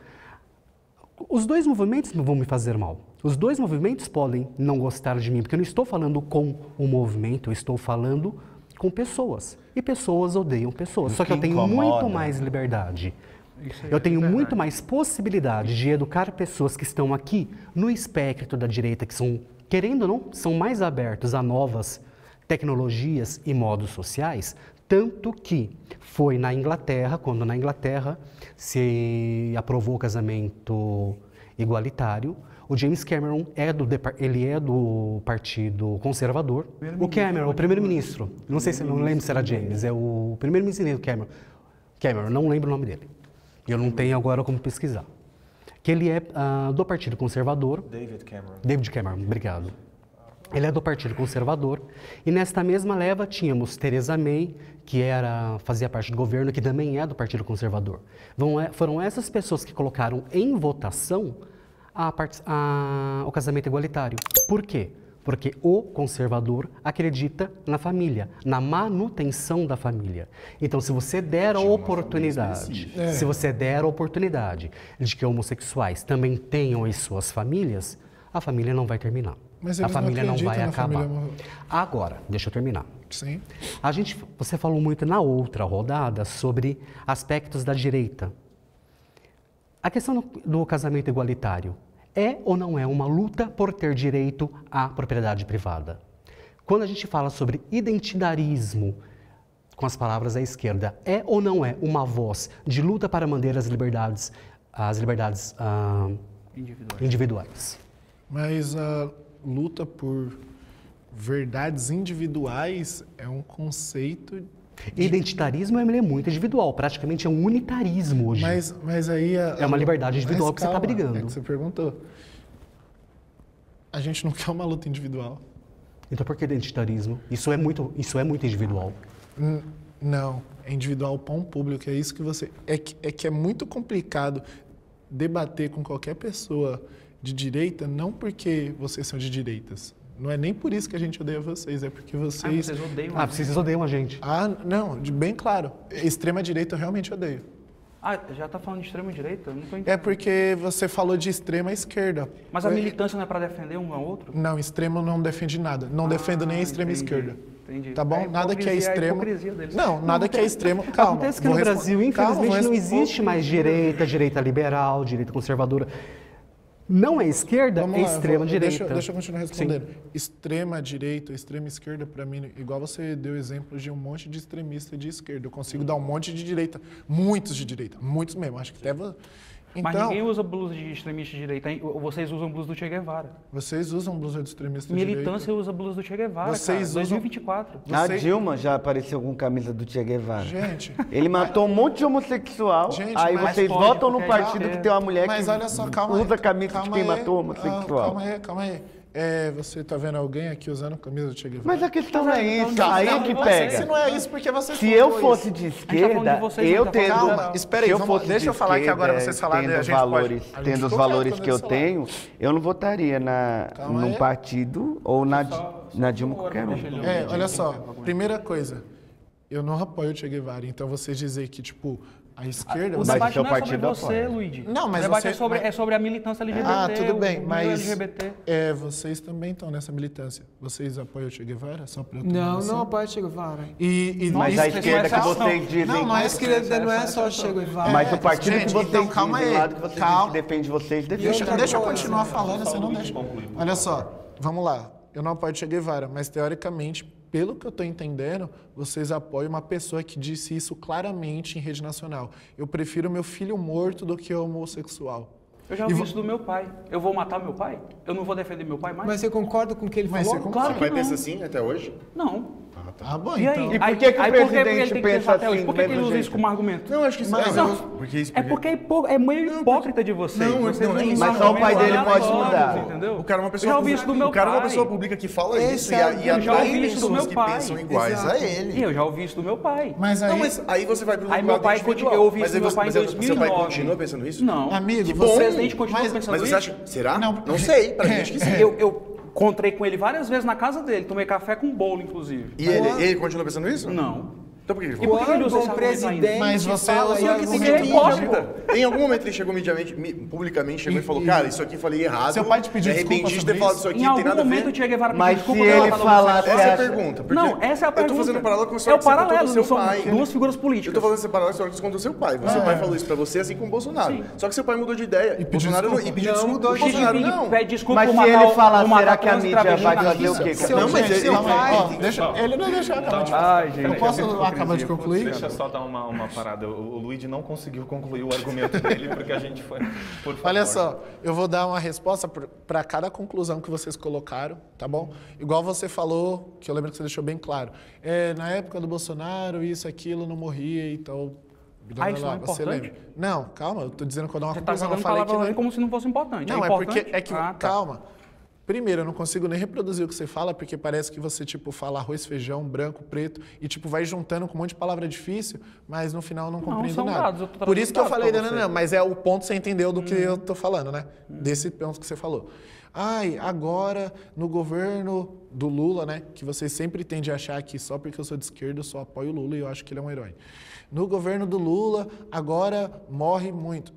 Os 2 movimentos não vão me fazer mal. Os 2 movimentos podem não gostar de mim, porque eu não estou falando com o movimento, eu estou falando com pessoas. E pessoas odeiam pessoas. Só que eu tenho muito mais liberdade. Eu tenho muito mais possibilidade de educar pessoas que estão aqui no espectro da direita, que são, querendo ou não, são mais abertos a novas tecnologias e modos sociais, tanto que foi na Inglaterra, quando na Inglaterra se aprovou o casamento igualitário, o James Cameron ele é do Partido Conservador. O Cameron, o primeiro-ministro, não sei se não lembro se era James, é o primeiro-ministro Cameron, não lembro o nome dele. Eu não tenho agora como pesquisar. Que ele é do Partido Conservador. David Cameron, obrigado. Ele é do Partido Conservador. E nesta mesma leva tínhamos Theresa May, que fazia parte do governo, que também é do Partido Conservador. Foram essas pessoas que colocaram em votação o casamento igualitário. Por quê? Porque o conservador acredita na família, na manutenção da família. Então, se você der a oportunidade, de que homossexuais também tenham as suas famílias, a família não vai terminar. Mas a eles família não vai na acabar. família... Agora, deixa eu terminar. Sim. Você falou muito na outra rodada sobre aspectos da direita. A questão do casamento igualitário é ou não é uma luta por ter direito à propriedade privada? Quando a gente fala sobre identitarismo, com as palavras da esquerda, é ou não é uma voz de luta para manter as liberdades individuais? Mas a luta por verdades individuais é um conceito Identitarismo ele é muito individual, praticamente é um unitarismo hoje. Mas aí... É uma liberdade individual que você está brigando. É que você perguntou. A gente não quer uma luta individual. Então por que identitarismo? Isso é muito individual. Não, é individual para um público, é isso que você... É que é muito complicado debater com qualquer pessoa de direita, não porque vocês são de direitas. Não é nem por isso que a gente odeia vocês, é porque vocês... vocês odeiam vocês odeiam a gente. Não, bem claro. Extrema-direita eu realmente odeio. Já tá falando de extrema-direita? Eu não tô entendendo. É porque você falou de extrema-esquerda. Mas a militância não é para defender um ao outro? Não, extremo não defende nada. Não defendo nem a extrema-esquerda. Entendi. Tá bom? Nada que é extremo... Deles. Não, nada que é extremo... Calma. Acontece que no Brasil, infelizmente, não existe mais direita liberal, direita conservadora. Não é esquerda, é extrema direita. Deixa eu continuar respondendo. Extrema direita, extrema esquerda, para mim, igual você deu exemplos de um monte de extremista de esquerda. Eu consigo dar um monte de direita, muitos de direita, muitos mesmo. Acho que até... Então, mas ninguém usa blusa de extremista de direita, hein? Vocês usam blusa do Che Guevara. Vocês usam blusa de extremista de direita. Militância usa blusa do Che Guevara, vocês cara. usam... 2024. A Dilma já apareceu com camisa do Che Guevara. Gente... Ele matou um monte de homossexual, gente, aí mas vocês pode, votam no porque partido que tem uma mulher mas que olha só, calma usa aí, camisa de quem matou homossexual. Calma aí. Você tá vendo alguém aqui usando camisa do Che Guevara? Mas a questão não é isso, aí é que pega. Se não é isso, porque vocês Se eu fosse de esquerda, eu tendo... Calma, espera aí, deixa eu falar que agora vocês falarem, a gente pode... Tendo os valores que eu tenho, eu não votaria num partido ou na Dilma qualquer um. Olha só, primeira coisa, eu não apoio o Che Guevara, então vocês dizer que, tipo, a esquerda... O debate não é sobre você, Luigi. Não, mas o debate você... é sobre a militância LGBT. Tudo bem, mas... LGBT. Vocês também estão nessa militância. Vocês apoiam o Che Guevara? Só pra eu não apoio o Che Guevara. Mas a esquerda que vocês dizem... Não, a esquerda não é só o Che Guevara. Mas o partido que vocês então, calma dizem, aí. o lado que vocês dizem que defende vocês, defende. Deixa eu continuar falando, você não deixa. Olha só, vamos lá. Eu não apoio o Che Guevara, mas teoricamente, pelo que eu estou entendendo, vocês apoiam uma pessoa que disse isso claramente em rede nacional. Eu prefiro meu filho morto do que homossexual. Eu já ouvi isso do meu pai. Eu vou matar meu pai? Eu não vou defender meu pai mais? Mas você concorda com o que ele falou? Claro que Seu pai não. pensa assim até hoje? Não. Bom, E aí? então. E por que o presidente pensa assim, Por que ele usa isso como argumento? Não, acho que isso Porque é meio hipócrita de vocês. Vocês não é usam isso. Mas só o pai dele pode argumentos mudar. aleatórios, entendeu? O cara é uma pessoa Eu já ouvi isso do meu O cara é uma pai. pessoa pública que fala isso Esse e eu já atrai ouvi isso do pessoas meu que pai. pensam iguais a ele. E eu já ouvi isso do meu pai. Mas aí... Não, mas aí você vai pro Aí lado meu pai individual. eu ouvi isso Mas do meu pai em seu 2009. pai continua pensando isso? Não. Amigo, Que você- o presidente continua pensando Mas você isso? acha... Será? Não, Não sei, pra mim acho que sim. Eu encontrei com ele várias vezes na casa dele, tomei café com bolo, inclusive. E ele continua pensando isso? Não. Então por que ele E falou? por que ele usa esse Quando o argumento ainda? presidente Mas você fala usa em o algum que é momento- hipócrita. Em algum momento ele chegou publicamente, chegou e falou, cara, isso aqui eu falei errado. Seu pai te pediu me arrependi desculpa de sobre ter falado isso? isso aqui, Em não tem algum nada a ver. momento o Che Guevara Mas pediu desculpa se pela ele fala falasse Essa é a acha- pergunta. porque Não, essa é a pergunta. Eu tô fazendo um paralelo com a É história o que você contou paralelo, do não seu são pai. duas figuras Eu políticas. tô fazendo esse paralelo com a história que você contou do seu pai. Seu pai falou isso pra você, assim como o Bolsonaro. Sim. Só que seu pai mudou de ideia. E pediu Bolsonaro desculpa. e pediu Não, desculpa. mudou O de Bolsonaro Xi Jinping não. pede desculpa Mas por se matar ele falar, por matar será que a trans e mídia travesti vai na fazer justiça? o quê? Seu Não, mas pai, ele seu pai, vai. ele não deixou eu acabar de Ai, gente. Eu posso acabar de concluir? Deixa eu só dar uma parada. O Luigi não conseguiu concluir o argumento dele porque a gente foi... Por favor. Olha só, eu vou dar uma resposta para cada conclusão que vocês colocaram, tá bom? Igual você falou, que eu lembro que você deixou bem claro. Na época do Bolsonaro, isso, aquilo, não morria e tal. Isso não é você importante? lembra? Não, calma, eu tô dizendo que eu dou uma Você tá conclusão, eu jogando falei que palavra não... como se não fosse importante. Não, é importante? porque... Tá. Calma. Primeiro, eu não consigo nem reproduzir o que você fala, porque parece que você, tipo, fala arroz, feijão, branco, preto, e, tipo, vai juntando com um monte de palavra difícil, mas no final eu não compreendo são nada. dados, eu tô Por isso que eu trazendo falei, dados pra não, você. mas é o ponto que você entendeu do que eu tô falando, né? Desse ponto que você falou. Agora, no governo do Lula, né, que vocês sempre tendem a achar que só porque eu sou de esquerda eu só apoio o Lula e eu acho que ele é um herói. No governo do Lula, agora morre muito.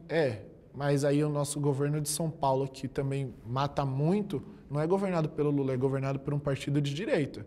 Mas aí o nosso governo de São Paulo, que também mata muito, não é governado pelo Lula, é governado por um partido de direita.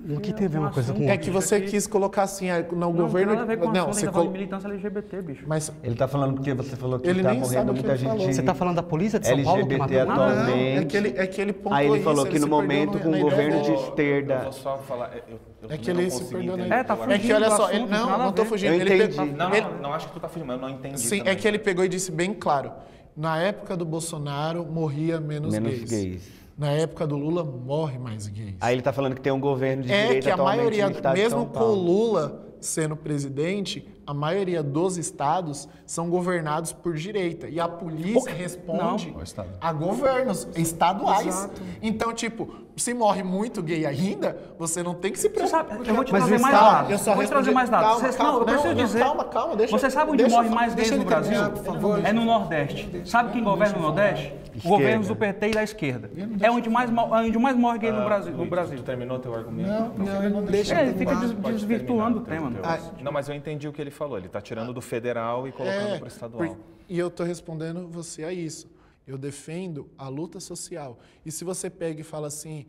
O que tem a ver uma coisa com É que você quis colocar assim, no governo... Não, tem nada a ver com Não, assunto, você tá falando de militância LGBT, bicho. Mas Ele tá falando porque você falou que Ele tá nem sabe morrendo o que muita ele falou. gente Você está falando da polícia de São Paulo que LGBT matou? atualmente. é que ele pontuou Aí ele isso, falou que no se perdeu momento com na o ideia governo dele. de esquerda... Eu vou só falar... Eu É que também ele não se consegui perdeu, entender né? tá o fugindo. É que olha do só, assunto, ele, não tem nada não a tô ver. fugindo. Eu Ele entendi. pegou- Não acho que tu tá fugindo, mas eu não entendi Sim, também. é que ele pegou e disse bem claro. Na época do Bolsonaro, morria menos gays. Na época do Lula, morre mais gays. Aí ele tá falando que tem um governo de direita que a atualmente maioria, no estado de mesmo São com o Paulo. Lula sendo presidente, a maioria dos estados são governados por direita. E a polícia responde a governos estaduais. Exato. Então, tipo, se morre muito gay ainda, você não tem que se preocupar. Eu vou te Mas trazer o mais Estado- dados. Eu só Vou te trazer respondi- mais dados. Calma, Vocês- calma, não, eu preciso não, dizer. calma, deixa- Você sabe onde deixa morre eu- mais gays deixa no ele Brasil? terminar, por favor. É no Nordeste. Sabe quem governa no Nordeste? Governos do PT e da esquerda. É onde mais morre gay no Brasil. Tu terminou teu argumento? Não, deixa Ele fica Pode desvirtuando o terminar tema. Não, mas eu entendi o que ele falou. Ele está tirando do federal e colocando para o estadual. E eu estou respondendo você a isso. Eu defendo a luta social. E se você pega e fala assim,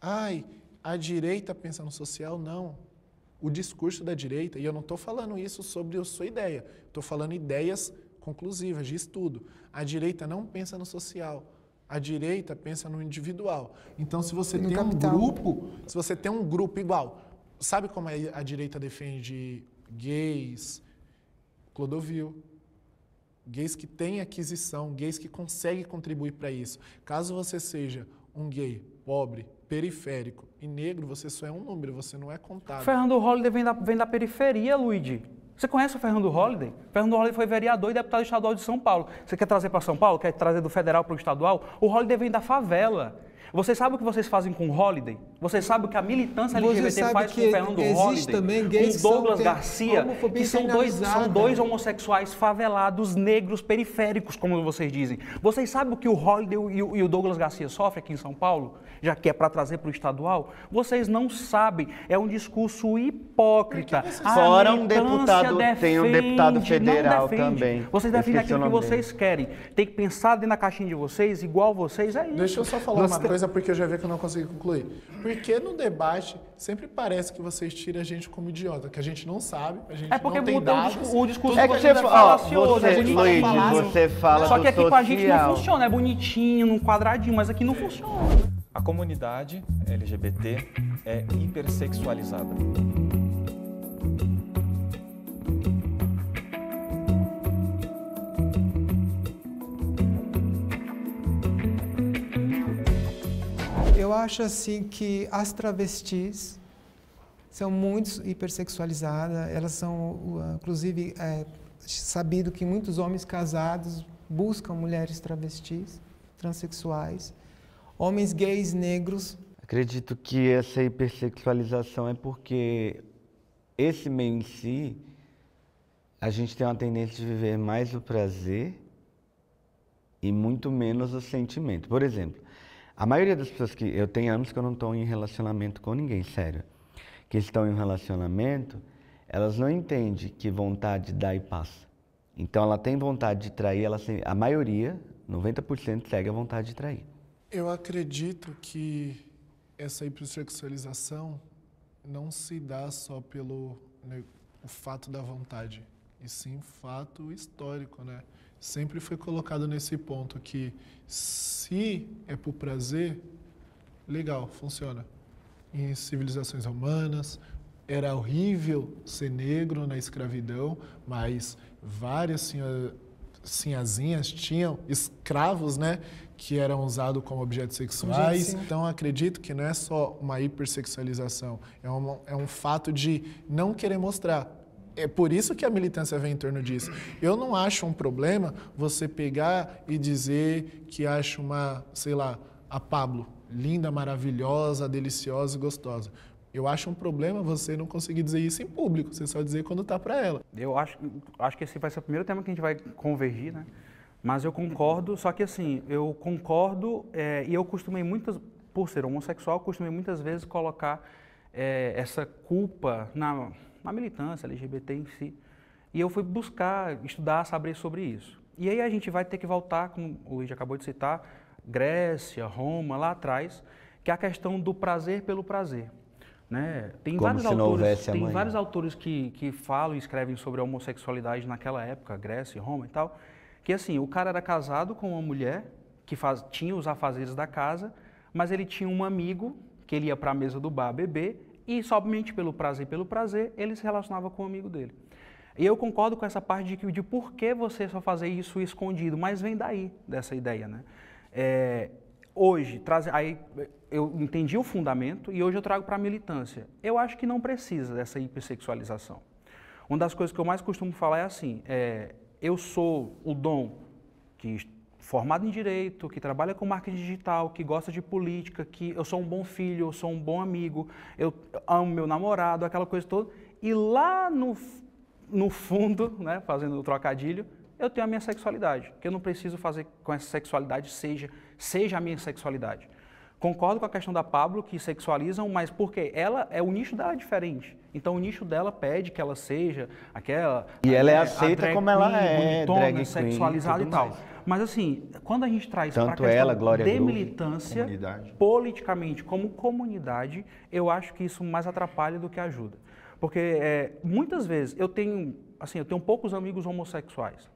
ai, a direita pensa no social, não. O discurso da direita, e eu não estou falando isso sobre a sua ideia, estou falando ideias conclusivas, de estudo. A direita não pensa no social. A direita pensa no individual. Então, se você No tem capital. se você tem um grupo igual, sabe como a direita defende gays, Clodovil, gays que têm aquisição, gays que conseguem contribuir para isso. Caso você seja um gay pobre, periférico e negro, você só é um número, você não é contado. Fernando Holliday vem da periferia, Luigi. Você conhece o Fernando Holliday? Fernando Holliday foi vereador e deputado estadual de São Paulo. Você quer trazer para São Paulo? Quer trazer do federal para o estadual? O Holliday vem da favela. Vocês sabem o que vocês fazem com o Holliday? Vocês sabem o que a militância Você LGBT sabe faz com que o Fernando existe Holliday? também gays Com que Douglas têm Garcia, homofobia que são internalizada. dois homossexuais favelados, negros, periféricos, como vocês dizem. Vocês sabem o que o Holliday e o Douglas Garcia sofrem aqui em São Paulo? Já que é para trazer para o estadual? Vocês não sabem. É um discurso hipócrita. Fora A um militância deputado, tem um deputado defende, federal não defende. também. Vocês Eu defendem esqueci o aquilo que nome dele. vocês querem. Tem que pensar dentro da caixinha de vocês, igual vocês, é isso. Deixa eu só falar uma coisa, porque eu já vi que eu não consegui concluir. Porque no debate, sempre parece que vocês tiram a gente como idiota, que a gente não sabe, a gente É porque não tem mudou dados. o discurso É de que vocês você, é ó, falacioso, é você, bonitinho. Luigi, você fala Só do que aqui com a gente não social. funciona, é bonitinho, num quadradinho, mas aqui não funciona. A comunidade LGBT é hipersexualizada. Eu acho assim que as travestis são muito hipersexualizadas. Elas são, inclusive, sabido que muitos homens casados buscam mulheres travestis, transexuais, homens gays, negros. Acredito que essa hipersexualização é porque esse meio em si, a gente tem uma tendência de viver mais o prazer e muito menos o sentimento. Por exemplo, a maioria das pessoas que... Eu tenho anos que eu não estou em relacionamento com ninguém, sério. Que estão em um relacionamento, elas não entendem que vontade dá e passa. Então, ela tem vontade de trair, a maioria, 90%, segue a vontade de trair. Eu acredito que essa hipersexualização não se dá só pelo o fato da vontade, e sim fato histórico, né? Sempre foi colocado nesse ponto que se é por prazer, legal, funciona. Em civilizações romanas, era horrível ser negro na escravidão, mas várias sinhazinhas tinham escravos, né, que eram usados como objetos sexuais. Então, acredito que não é só uma hipersexualização, é um fato de não querer mostrar. É por isso que a militância vem em torno disso. Eu não acho um problema você pegar e dizer que acha a Pablo, linda, maravilhosa, deliciosa e gostosa. Eu acho um problema você não conseguir dizer isso em público, você só dizer quando tá para ela. Eu acho que esse vai ser o primeiro tema que a gente vai convergir, né? Mas eu concordo, só que assim, eu concordo e eu costumei por ser homossexual, costumei muitas vezes colocar essa culpa na militância LGBT em si. E eu fui buscar, estudar, saber sobre isso. E aí a gente vai ter que voltar, como o Luigi acabou de citar, Grécia, Roma, lá atrás, que é a questão do prazer pelo prazer. Né? Tem Como se não houvesse amanhã. vários autores que falam e escrevem sobre a homossexualidade naquela época, Grécia, Roma e tal, que assim, o cara era casado com uma mulher que tinha os afazeres da casa, mas ele tinha um amigo que ele ia para a mesa do bar beber e somente pelo prazer, ele se relacionava com o amigo dele. E eu concordo com essa parte de por que você só fazer isso escondido, mas vem daí, dessa ideia, né? hoje, aí eu entendi o fundamento e hoje eu trago para a militância. Eu acho que não precisa dessa hipersexualização. Uma das coisas que eu mais costumo falar é assim, eu sou o Dom, que formado em Direito, que trabalha com marketing digital, que gosta de política, que eu sou um bom filho, eu sou um bom amigo, eu amo meu namorado, aquela coisa toda. E lá no fundo, né, fazendo o trocadilho, eu tenho a minha sexualidade, que eu não preciso fazer com essa sexualidade seja a minha sexualidade. Concordo com a questão da Pablo, que sexualizam, mas porque o nicho dela é diferente. Então o nicho dela pede que ela seja aquela... E ela é aceita como ela é, bonitona, drag queen, sexualizada e tal. Mas assim, quando a gente traz para a questão de militância, politicamente como comunidade, eu acho que isso mais atrapalha do que ajuda. Porque muitas vezes eu tenho poucos amigos homossexuais.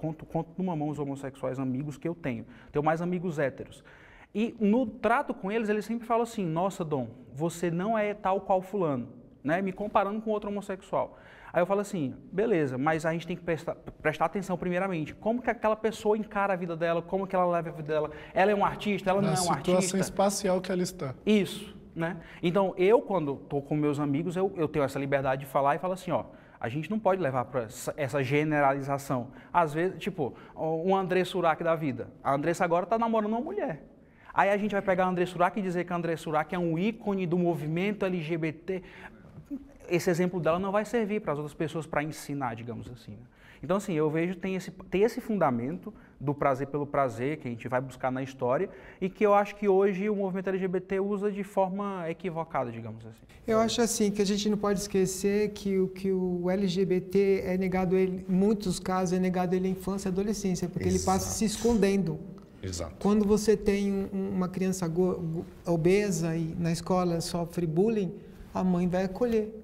Conto numa mão os homossexuais amigos que eu tenho. Tenho mais amigos héteros. E no trato com eles sempre falam assim, nossa, Dom, você não é tal qual fulano, né? Me comparando com outro homossexual. Aí eu falo assim, beleza, mas a gente tem que prestar atenção primeiramente. Como que aquela pessoa encara a vida dela, como que ela leva a vida dela. Ela é um artista, ela não é um artista. Na situação espacial que ela está. Isso, né? Então, quando estou com meus amigos, eu tenho essa liberdade de falar e falo assim, ó, a gente não pode levar para essa generalização. Às vezes, tipo, um André Surak da vida. A Andressa agora está namorando uma mulher. Aí a gente vai pegar a André Surak e dizer que a André Surak é um ícone do movimento LGBT. Esse exemplo dela não vai servir para as outras pessoas para ensinar, digamos assim. Né? Então, assim, eu vejo que tem esse fundamento do prazer pelo prazer, que a gente vai buscar na história, e que eu acho que hoje o movimento LGBT usa de forma equivocada, digamos assim. Eu acho assim, que a gente não pode esquecer que o LGBT é negado, em muitos casos, é negado ele à infância e adolescência, porque ele passa se escondendo. Exato. Quando você tem uma criança obesa e na escola sofre bullying, a mãe vai acolher.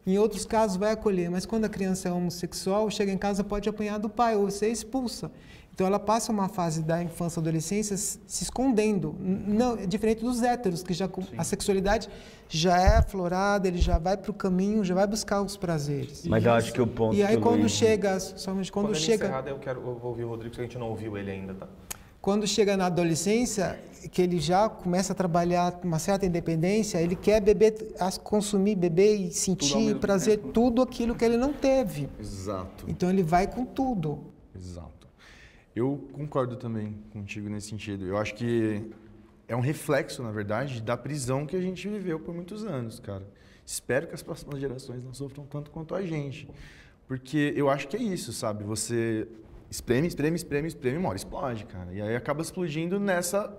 Em outros casos vai acolher, mas quando a criança é homossexual, chega em casa pode apanhar do pai ou ser expulsa. Então ela passa uma fase da infância e adolescência se escondendo. Não, diferente dos héteros, que a sexualidade já é aflorada, ele já vai para o caminho, já vai buscar os prazeres. Mas eu acho que o ponto... E aí quando chega... Eu vou ouvir o Rodrigo, porque a gente não ouviu ele ainda, tá? Quando chega na adolescência, que ele já começa a trabalhar uma certa independência, ele quer consumir, beber e sentir prazer, tudo aquilo que ele não teve. Exato. Então ele vai com tudo. Exato. Eu concordo também contigo nesse sentido. Eu acho que é um reflexo, na verdade, da prisão que a gente viveu por muitos anos, cara. Espero que as próximas gerações não sofram tanto quanto a gente. Porque eu acho que é isso, sabe? Você... espreme, uma hora explode, cara. E aí acaba explodindo nessa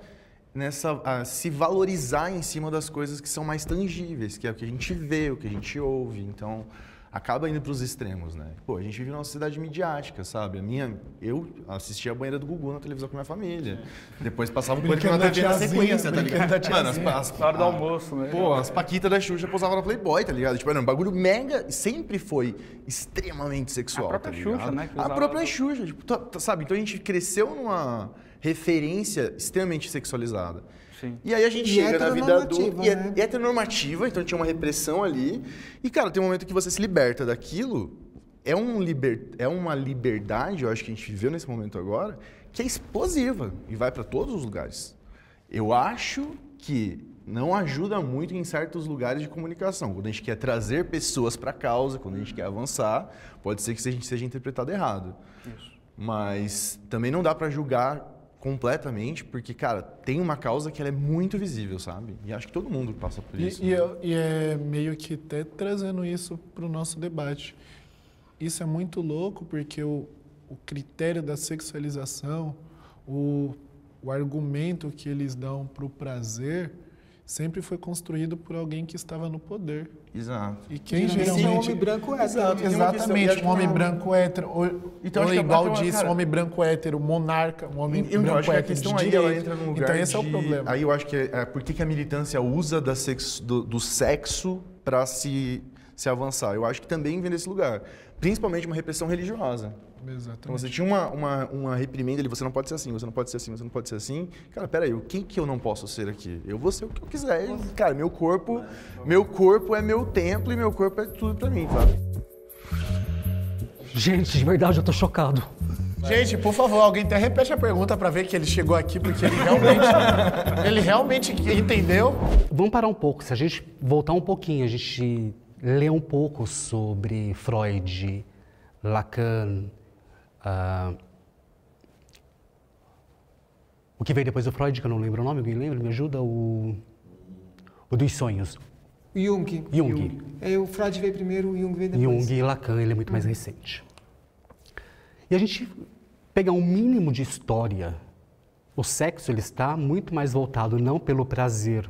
se valorizar em cima das coisas que são mais tangíveis, que é o que a gente vê, o que a gente ouve. Então, acaba indo para os extremos, né? Pô, a gente vive numa sociedade midiática, sabe? Eu assistia a banheira do Gugu na televisão com a minha família. Depois passava o pânico na TV na sequência, tá ligado? Mano, na hora do almoço, né? Pô, as paquitas da Xuxa posavam na Playboy, tá ligado? Tipo, era um bagulho mega, sempre foi extremamente sexual, a própria tá ligado? Xuxa, né? A própria Xuxa, tipo, sabe? Então a gente cresceu numa referência extremamente sexualizada. Sim. E aí a gente chega na vida adulta, né? e é heteronormativa, então tinha uma repressão ali. E, cara, tem um momento que você se liberta daquilo, é uma liberdade, eu acho que a gente viveu nesse momento agora, que é explosiva e vai para todos os lugares. Eu acho que não ajuda muito em certos lugares de comunicação. Quando a gente quer trazer pessoas para a causa, quando a gente quer avançar, pode ser que a gente seja interpretado errado. Isso. Mas também não dá para julgar completamente, porque, cara, tem uma causa que ela é muito visível, sabe? E acho que todo mundo passa por isso. E é meio que até trazendo isso para o nosso debate. Isso é muito louco, porque o critério da sexualização, o argumento que eles dão para o prazer, sempre foi construído por alguém que estava no poder. Exato. E quem geralmente... um homem branco hétero. Exatamente, um homem branco hétero. Então, ou igual disso, um homem branco hétero, monarca, um homem branco hétero. Acho que a questão aí ela entra num lugar então esse é o problema. Aí eu acho que por que a militância usa do sexo para se avançar? Eu acho que também vem desse lugar. Principalmente uma repressão religiosa. Exatamente. Então você tinha uma reprimenda ali, você não pode ser assim, você não pode ser assim, você não pode ser assim. Cara, peraí, o que eu não posso ser aqui? Eu vou ser o que eu quiser. Cara, meu corpo é meu templo e meu corpo é tudo pra mim, sabe? Gente, de verdade, eu tô chocado. Gente, por favor, alguém até repete a pergunta para ver que ele chegou aqui, porque ele realmente entendeu. Vamos parar um pouco. Se a gente voltar um pouquinho, a gente lê um pouco sobre Freud, Lacan, o que veio depois do Freud, que eu não lembro o nome, alguém lembra? Me ajuda? O dos sonhos. Jung. O Freud veio primeiro, o Jung veio depois. Jung e Lacan, ele é muito mais recente. E a gente pegar um mínimo de história, o sexo ele está muito mais voltado não pelo prazer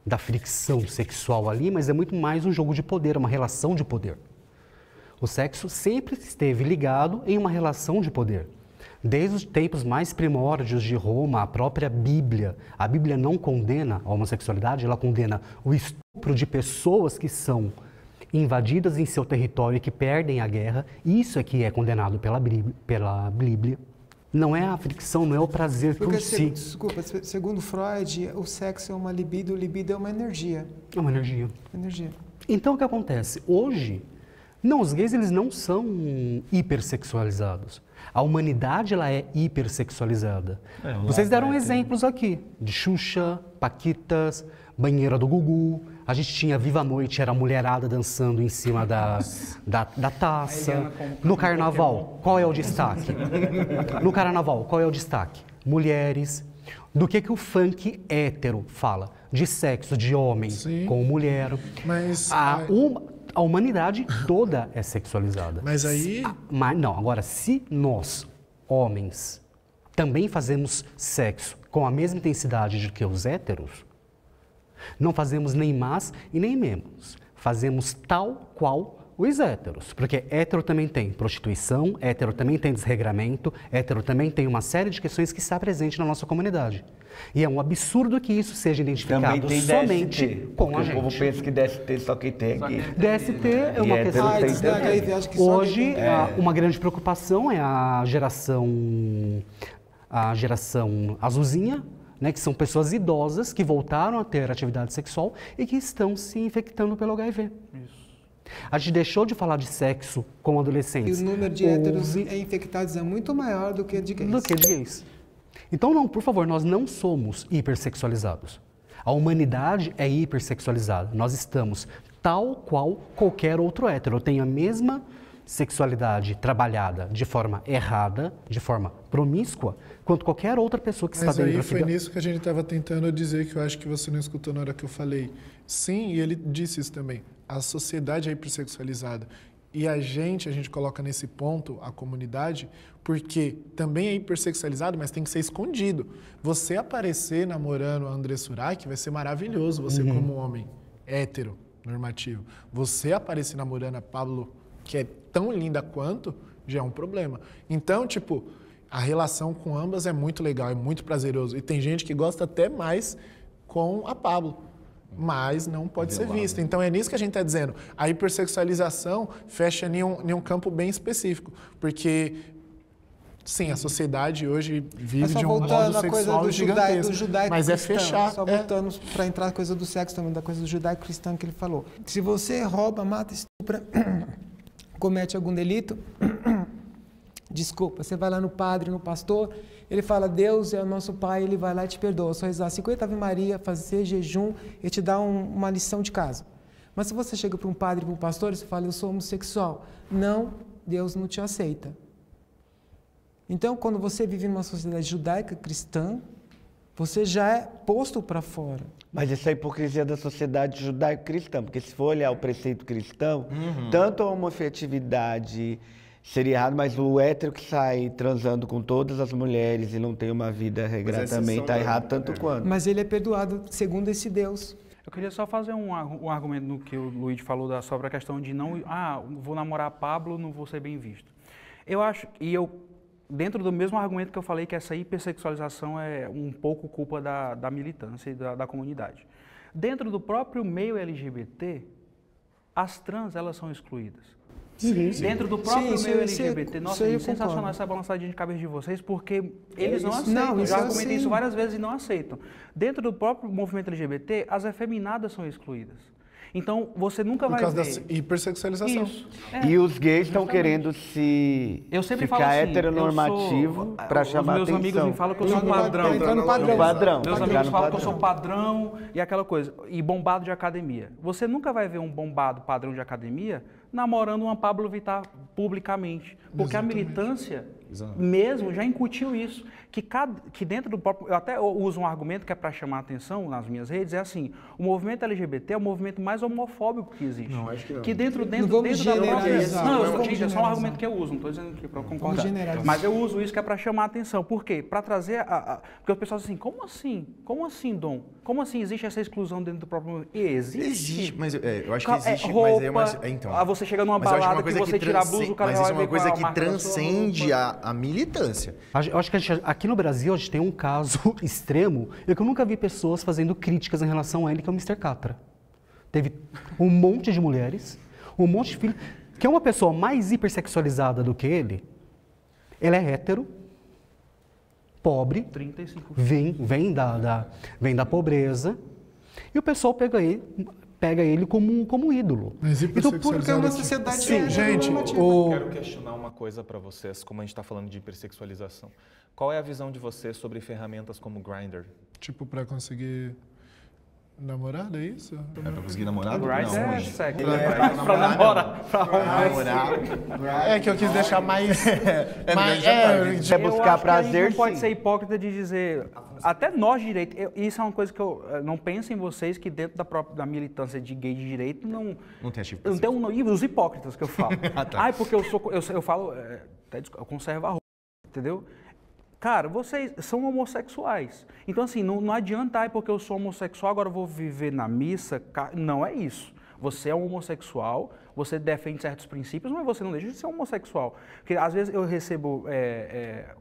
da fricção sexual ali, mas é muito mais um jogo de poder, uma relação de poder. O sexo sempre esteve ligado em uma relação de poder. Desde os tempos mais primórdios de Roma, a própria Bíblia. A Bíblia não condena a homossexualidade, ela condena o estupro de pessoas que são invadidas em seu território e que perdem a guerra. Isso é que é condenado pela Bíblia. Não é a fricção, não é o prazer por si. Desculpa, segundo Freud, o sexo é uma libido, o libido é uma energia. É uma energia. Energia. Então o que acontece? Hoje, não, os gays eles não são hipersexualizados. A humanidade ela é hipersexualizada. Vocês deram exemplos aqui de Xuxa, Paquitas, Banheira do Gugu. A gente tinha Viva a Noite, era a mulherada dançando em cima da taça. No carnaval, qual é o destaque? No carnaval, qual é o destaque? Mulheres. Do que o funk hétero fala? De sexo, de homem com mulher. Mas A humanidade toda é sexualizada. Mas aí... Não, agora, se nós, homens, também fazemos sexo com a mesma intensidade do que os héteros, não fazemos nem mais e nem menos. Fazemos tal qual os héteros. Porque hétero também tem prostituição, hétero também tem desregramento, hétero também tem uma série de questões que está presente na nossa comunidade. E é um absurdo que isso seja identificado somente DST, com a gente. O povo pensa que DST só quem tem aqui. DST é uma questão... Hoje, uma grande preocupação é a geração azulzinha, né, que são pessoas idosas que voltaram a ter atividade sexual e que estão se infectando pelo HIV. Isso. A gente deixou de falar de sexo com adolescentes. E o número de héteros infectados é muito maior do que de gays. Então, não, por favor, nós não somos hipersexualizados. A humanidade é hipersexualizada. Nós estamos tal qual qualquer outro hétero. Eu tenho a mesma sexualidade trabalhada de forma errada, de forma promíscua, quanto qualquer outra pessoa que está dentro da Mas aí foi nisso que a gente estava tentando dizer, que eu acho que você não escutou na hora que eu falei. Sim, e ele disse isso também. A sociedade é hipersexualizada. E a gente coloca nesse ponto a comunidade, porque também é hipersexualizado, mas tem que ser escondido. Você aparecer namorando a André Surak vai ser maravilhoso, você como homem hétero, normativo. Você aparecer namorando a Pablo, que é tão linda quanto, já é um problema. Então, tipo, a relação com ambas é muito legal, é muito prazeroso. E tem gente que gosta até mais com a Pablo, mas não pode ser vista. Então é nisso que a gente está dizendo. A hipersexualização fecha em um campo bem específico, porque, sim, a sociedade hoje vive de um modo sexual gigantesco, mas é fechar. Só voltando para entrar na coisa do sexo também, da coisa do judaico-cristão que ele falou. Se você rouba, mata, estupra, comete algum delito, desculpa, você vai lá no padre, no pastor, ele fala, Deus é o nosso Pai, ele vai lá e te perdoa. Só rezar 50 Ave Maria, fazer jejum e te dá uma lição de casa. Mas se você chega para um padre, para um pastor, e você fala, eu sou homossexual. Não, Deus não te aceita. Então, quando você vive numa sociedade judaica, cristã, você já é posto para fora. Mas isso é a hipocrisia da sociedade judaico-cristã, porque se for olhar o preceito cristão, tanto a homoafetividade seria errado, mas o hétero que sai transando com todas as mulheres e não tem uma vida regrada também está errado tanto quanto. Mas ele é perdoado segundo esse Deus. Eu queria só fazer um argumento no que o Luiz falou sobre a questão de não... vou namorar a Pablo, não vou ser bem visto. Eu acho... Dentro do mesmo argumento que eu falei, que essa hipersexualização é um pouco culpa da militância e da comunidade. Dentro do próprio meio LGBT, as trans, elas são excluídas. Sim. Dentro do próprio meio LGBT, nossa, é sensacional essa balançadinha de cabeça de vocês, porque eles não aceitam. Eu já comentei isso várias vezes e não aceitam. Dentro do próprio movimento LGBT, as efeminadas são excluídas. Então, você nunca Por vai causa ver... da hipersexualização. Isso. E os gays estão querendo se Eu sempre ficar falo assim, heteronormativo para chamar Os meus atenção. amigos me falam que eu sou Tá padrão. entrando no padrão. Padrão. Meus tá amigos no falam que eu padrão. sou padrão e aquela coisa. E bombado de academia. Você nunca vai ver um bombado padrão de academia namorando uma Pablo Vittar publicamente. Porque a militância mesmo já incutiu isso. Que dentro do próprio... Eu até uso um argumento que é para chamar a atenção nas minhas redes, é assim, o movimento LGBT é o movimento mais homofóbico que existe. Não, acho que não. Que dentro vamos da própria... generalizar. Não, Não vamos gente, é só um generalizar. argumento que eu uso, não estou dizendo que para concordar. generalizar. Mas eu uso isso que é para chamar a atenção. Por quê? Para trazer porque o pessoal diz assim, como assim? Como assim, Dom? Como assim existe essa exclusão dentro do próprio movimento? Existe, mas eu acho que existe, roupa, mas então. Você chega numa Mas eu acho balada uma que coisa você tira a blusa, o cara mas vai isso é uma ver qual coisa a que marca da sua transcende roupa. a militância. Eu acho que aqui no Brasil a gente tem um caso extremo, que eu nunca vi pessoas fazendo críticas em relação a ele, que é o Mr. Catra. Teve um monte de mulheres, um monte de filhos, que é uma pessoa mais hipersexualizada do que ele. Ele é hétero, pobre, 35. vem da pobreza, e o pessoal pega ele como ídolo. Mas Porque é uma hipersexualizado aqui. sociedade Sim, gente, Quero questionar uma coisa para vocês, como a gente está falando de hipersexualização. Qual é a visão de vocês sobre ferramentas como Grindr? tipo, pra conseguir namorada, é isso? É pra conseguir namorado? Grindr é hoje. sexo. Pra namorar. Pra Namorar. É que eu quis deixar mais... É Eu buscar acho que a gente prazer, não pode sim. ser hipócrita de dizer, até nós de direito, isso é uma coisa que eu não penso em vocês, que dentro da militância de gay de direito não Não tem ativo não tem e os hipócritas que eu falo. Tá. Porque eu falo, eu conservo a roupa, entendeu? Cara, vocês são homossexuais. Então, assim, não adianta, porque eu sou homossexual, agora eu vou viver na missa. Não é isso. Você é um homossexual, você defende certos princípios, mas você não deixa de ser homossexual. Porque, às vezes, eu recebo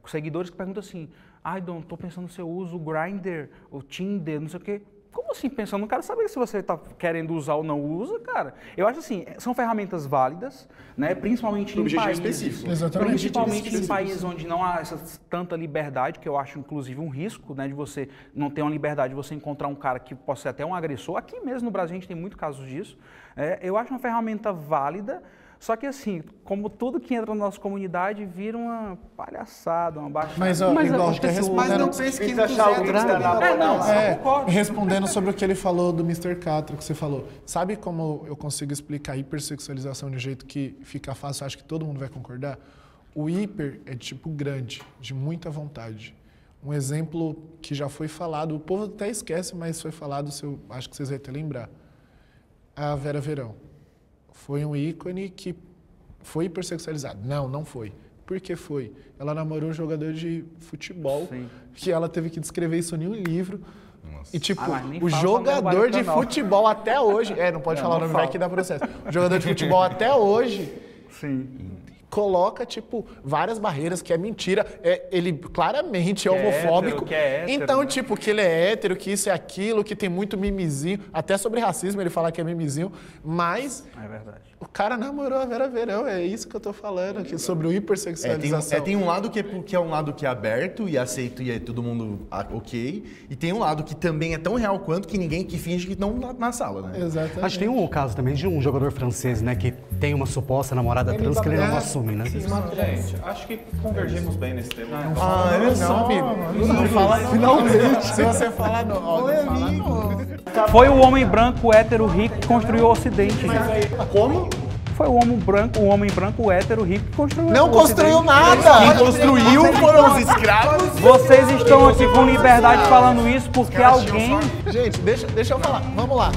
seguidores que perguntam assim, ai, Dom, tô pensando se eu uso o Grindr, o Tinder, não sei o quê. Como assim pensando? Não quero saber se você está querendo usar ou não usa, cara. Eu acho assim, são ferramentas válidas, né? Principalmente em países... específico. Exatamente. Principalmente em países onde não há tanta liberdade, que eu acho inclusive um risco, né? De você não ter uma liberdade, de você encontrar um cara que possa ser até um agressor. Aqui mesmo no Brasil a gente tem muitos casos disso. Eu acho uma ferramenta válida, só que assim, como tudo que entra na nossa comunidade vira uma palhaçada, uma baixada. Mas, ó, Mas eu igual, acho que assim, Mas não pense que eu concordo. respondendo sobre o que ele falou do Mr. Catra, que você falou. Sabe como eu consigo explicar a hipersexualização de um jeito que fica fácil, acho que todo mundo vai concordar? O hiper é tipo grande, de muita vontade. Um exemplo que já foi falado, o povo até esquece, mas foi falado, acho que vocês vão até lembrar. A Vera Verão. Foi um ícone que foi hipersexualizado. Não foi. Por que foi? Ela namorou um jogador de futebol, Sim. que ela teve que descrever isso em um livro. Nossa. E tipo, mas nem o fala jogador de não. futebol até hoje... não pode falar o nome, vai que dá processo. O jogador de futebol até hoje Sim. coloca, tipo, várias barreiras, que é mentira. Ele claramente é Que é homofóbico. hétero, que é hétero, então, né? tipo, que ele é hétero, que isso é aquilo, que tem muito mimizinho. Até sobre racismo ele fala que é mimizinho. Mas É verdade. o cara namorou a Vera Verão. É isso que eu tô falando aqui, sobre o hipersexualização. Tem um lado que é um lado que é aberto e aceito e é todo mundo ok. E tem um lado que também é tão real quanto que finge que não na sala, né? Exatamente. Acho que tem um caso também de um jogador francês, né, que tem uma suposta namorada trans que ele não assume, né? Gente, acho que convergimos bem nesse tema. Não, amigo. Não fala finalmente. Se você falar não. Ó, não fala não. Foi o homem branco, hétero, rico que construiu o Ocidente, gente. Como? Foi o homem branco, hétero, rico que construiu Não o construiu Ocidente. nada! Quem construiu foram os escravos. Vocês estão aqui com liberdade falando isso porque alguém... Gente, deixa eu falar. Vamos lá.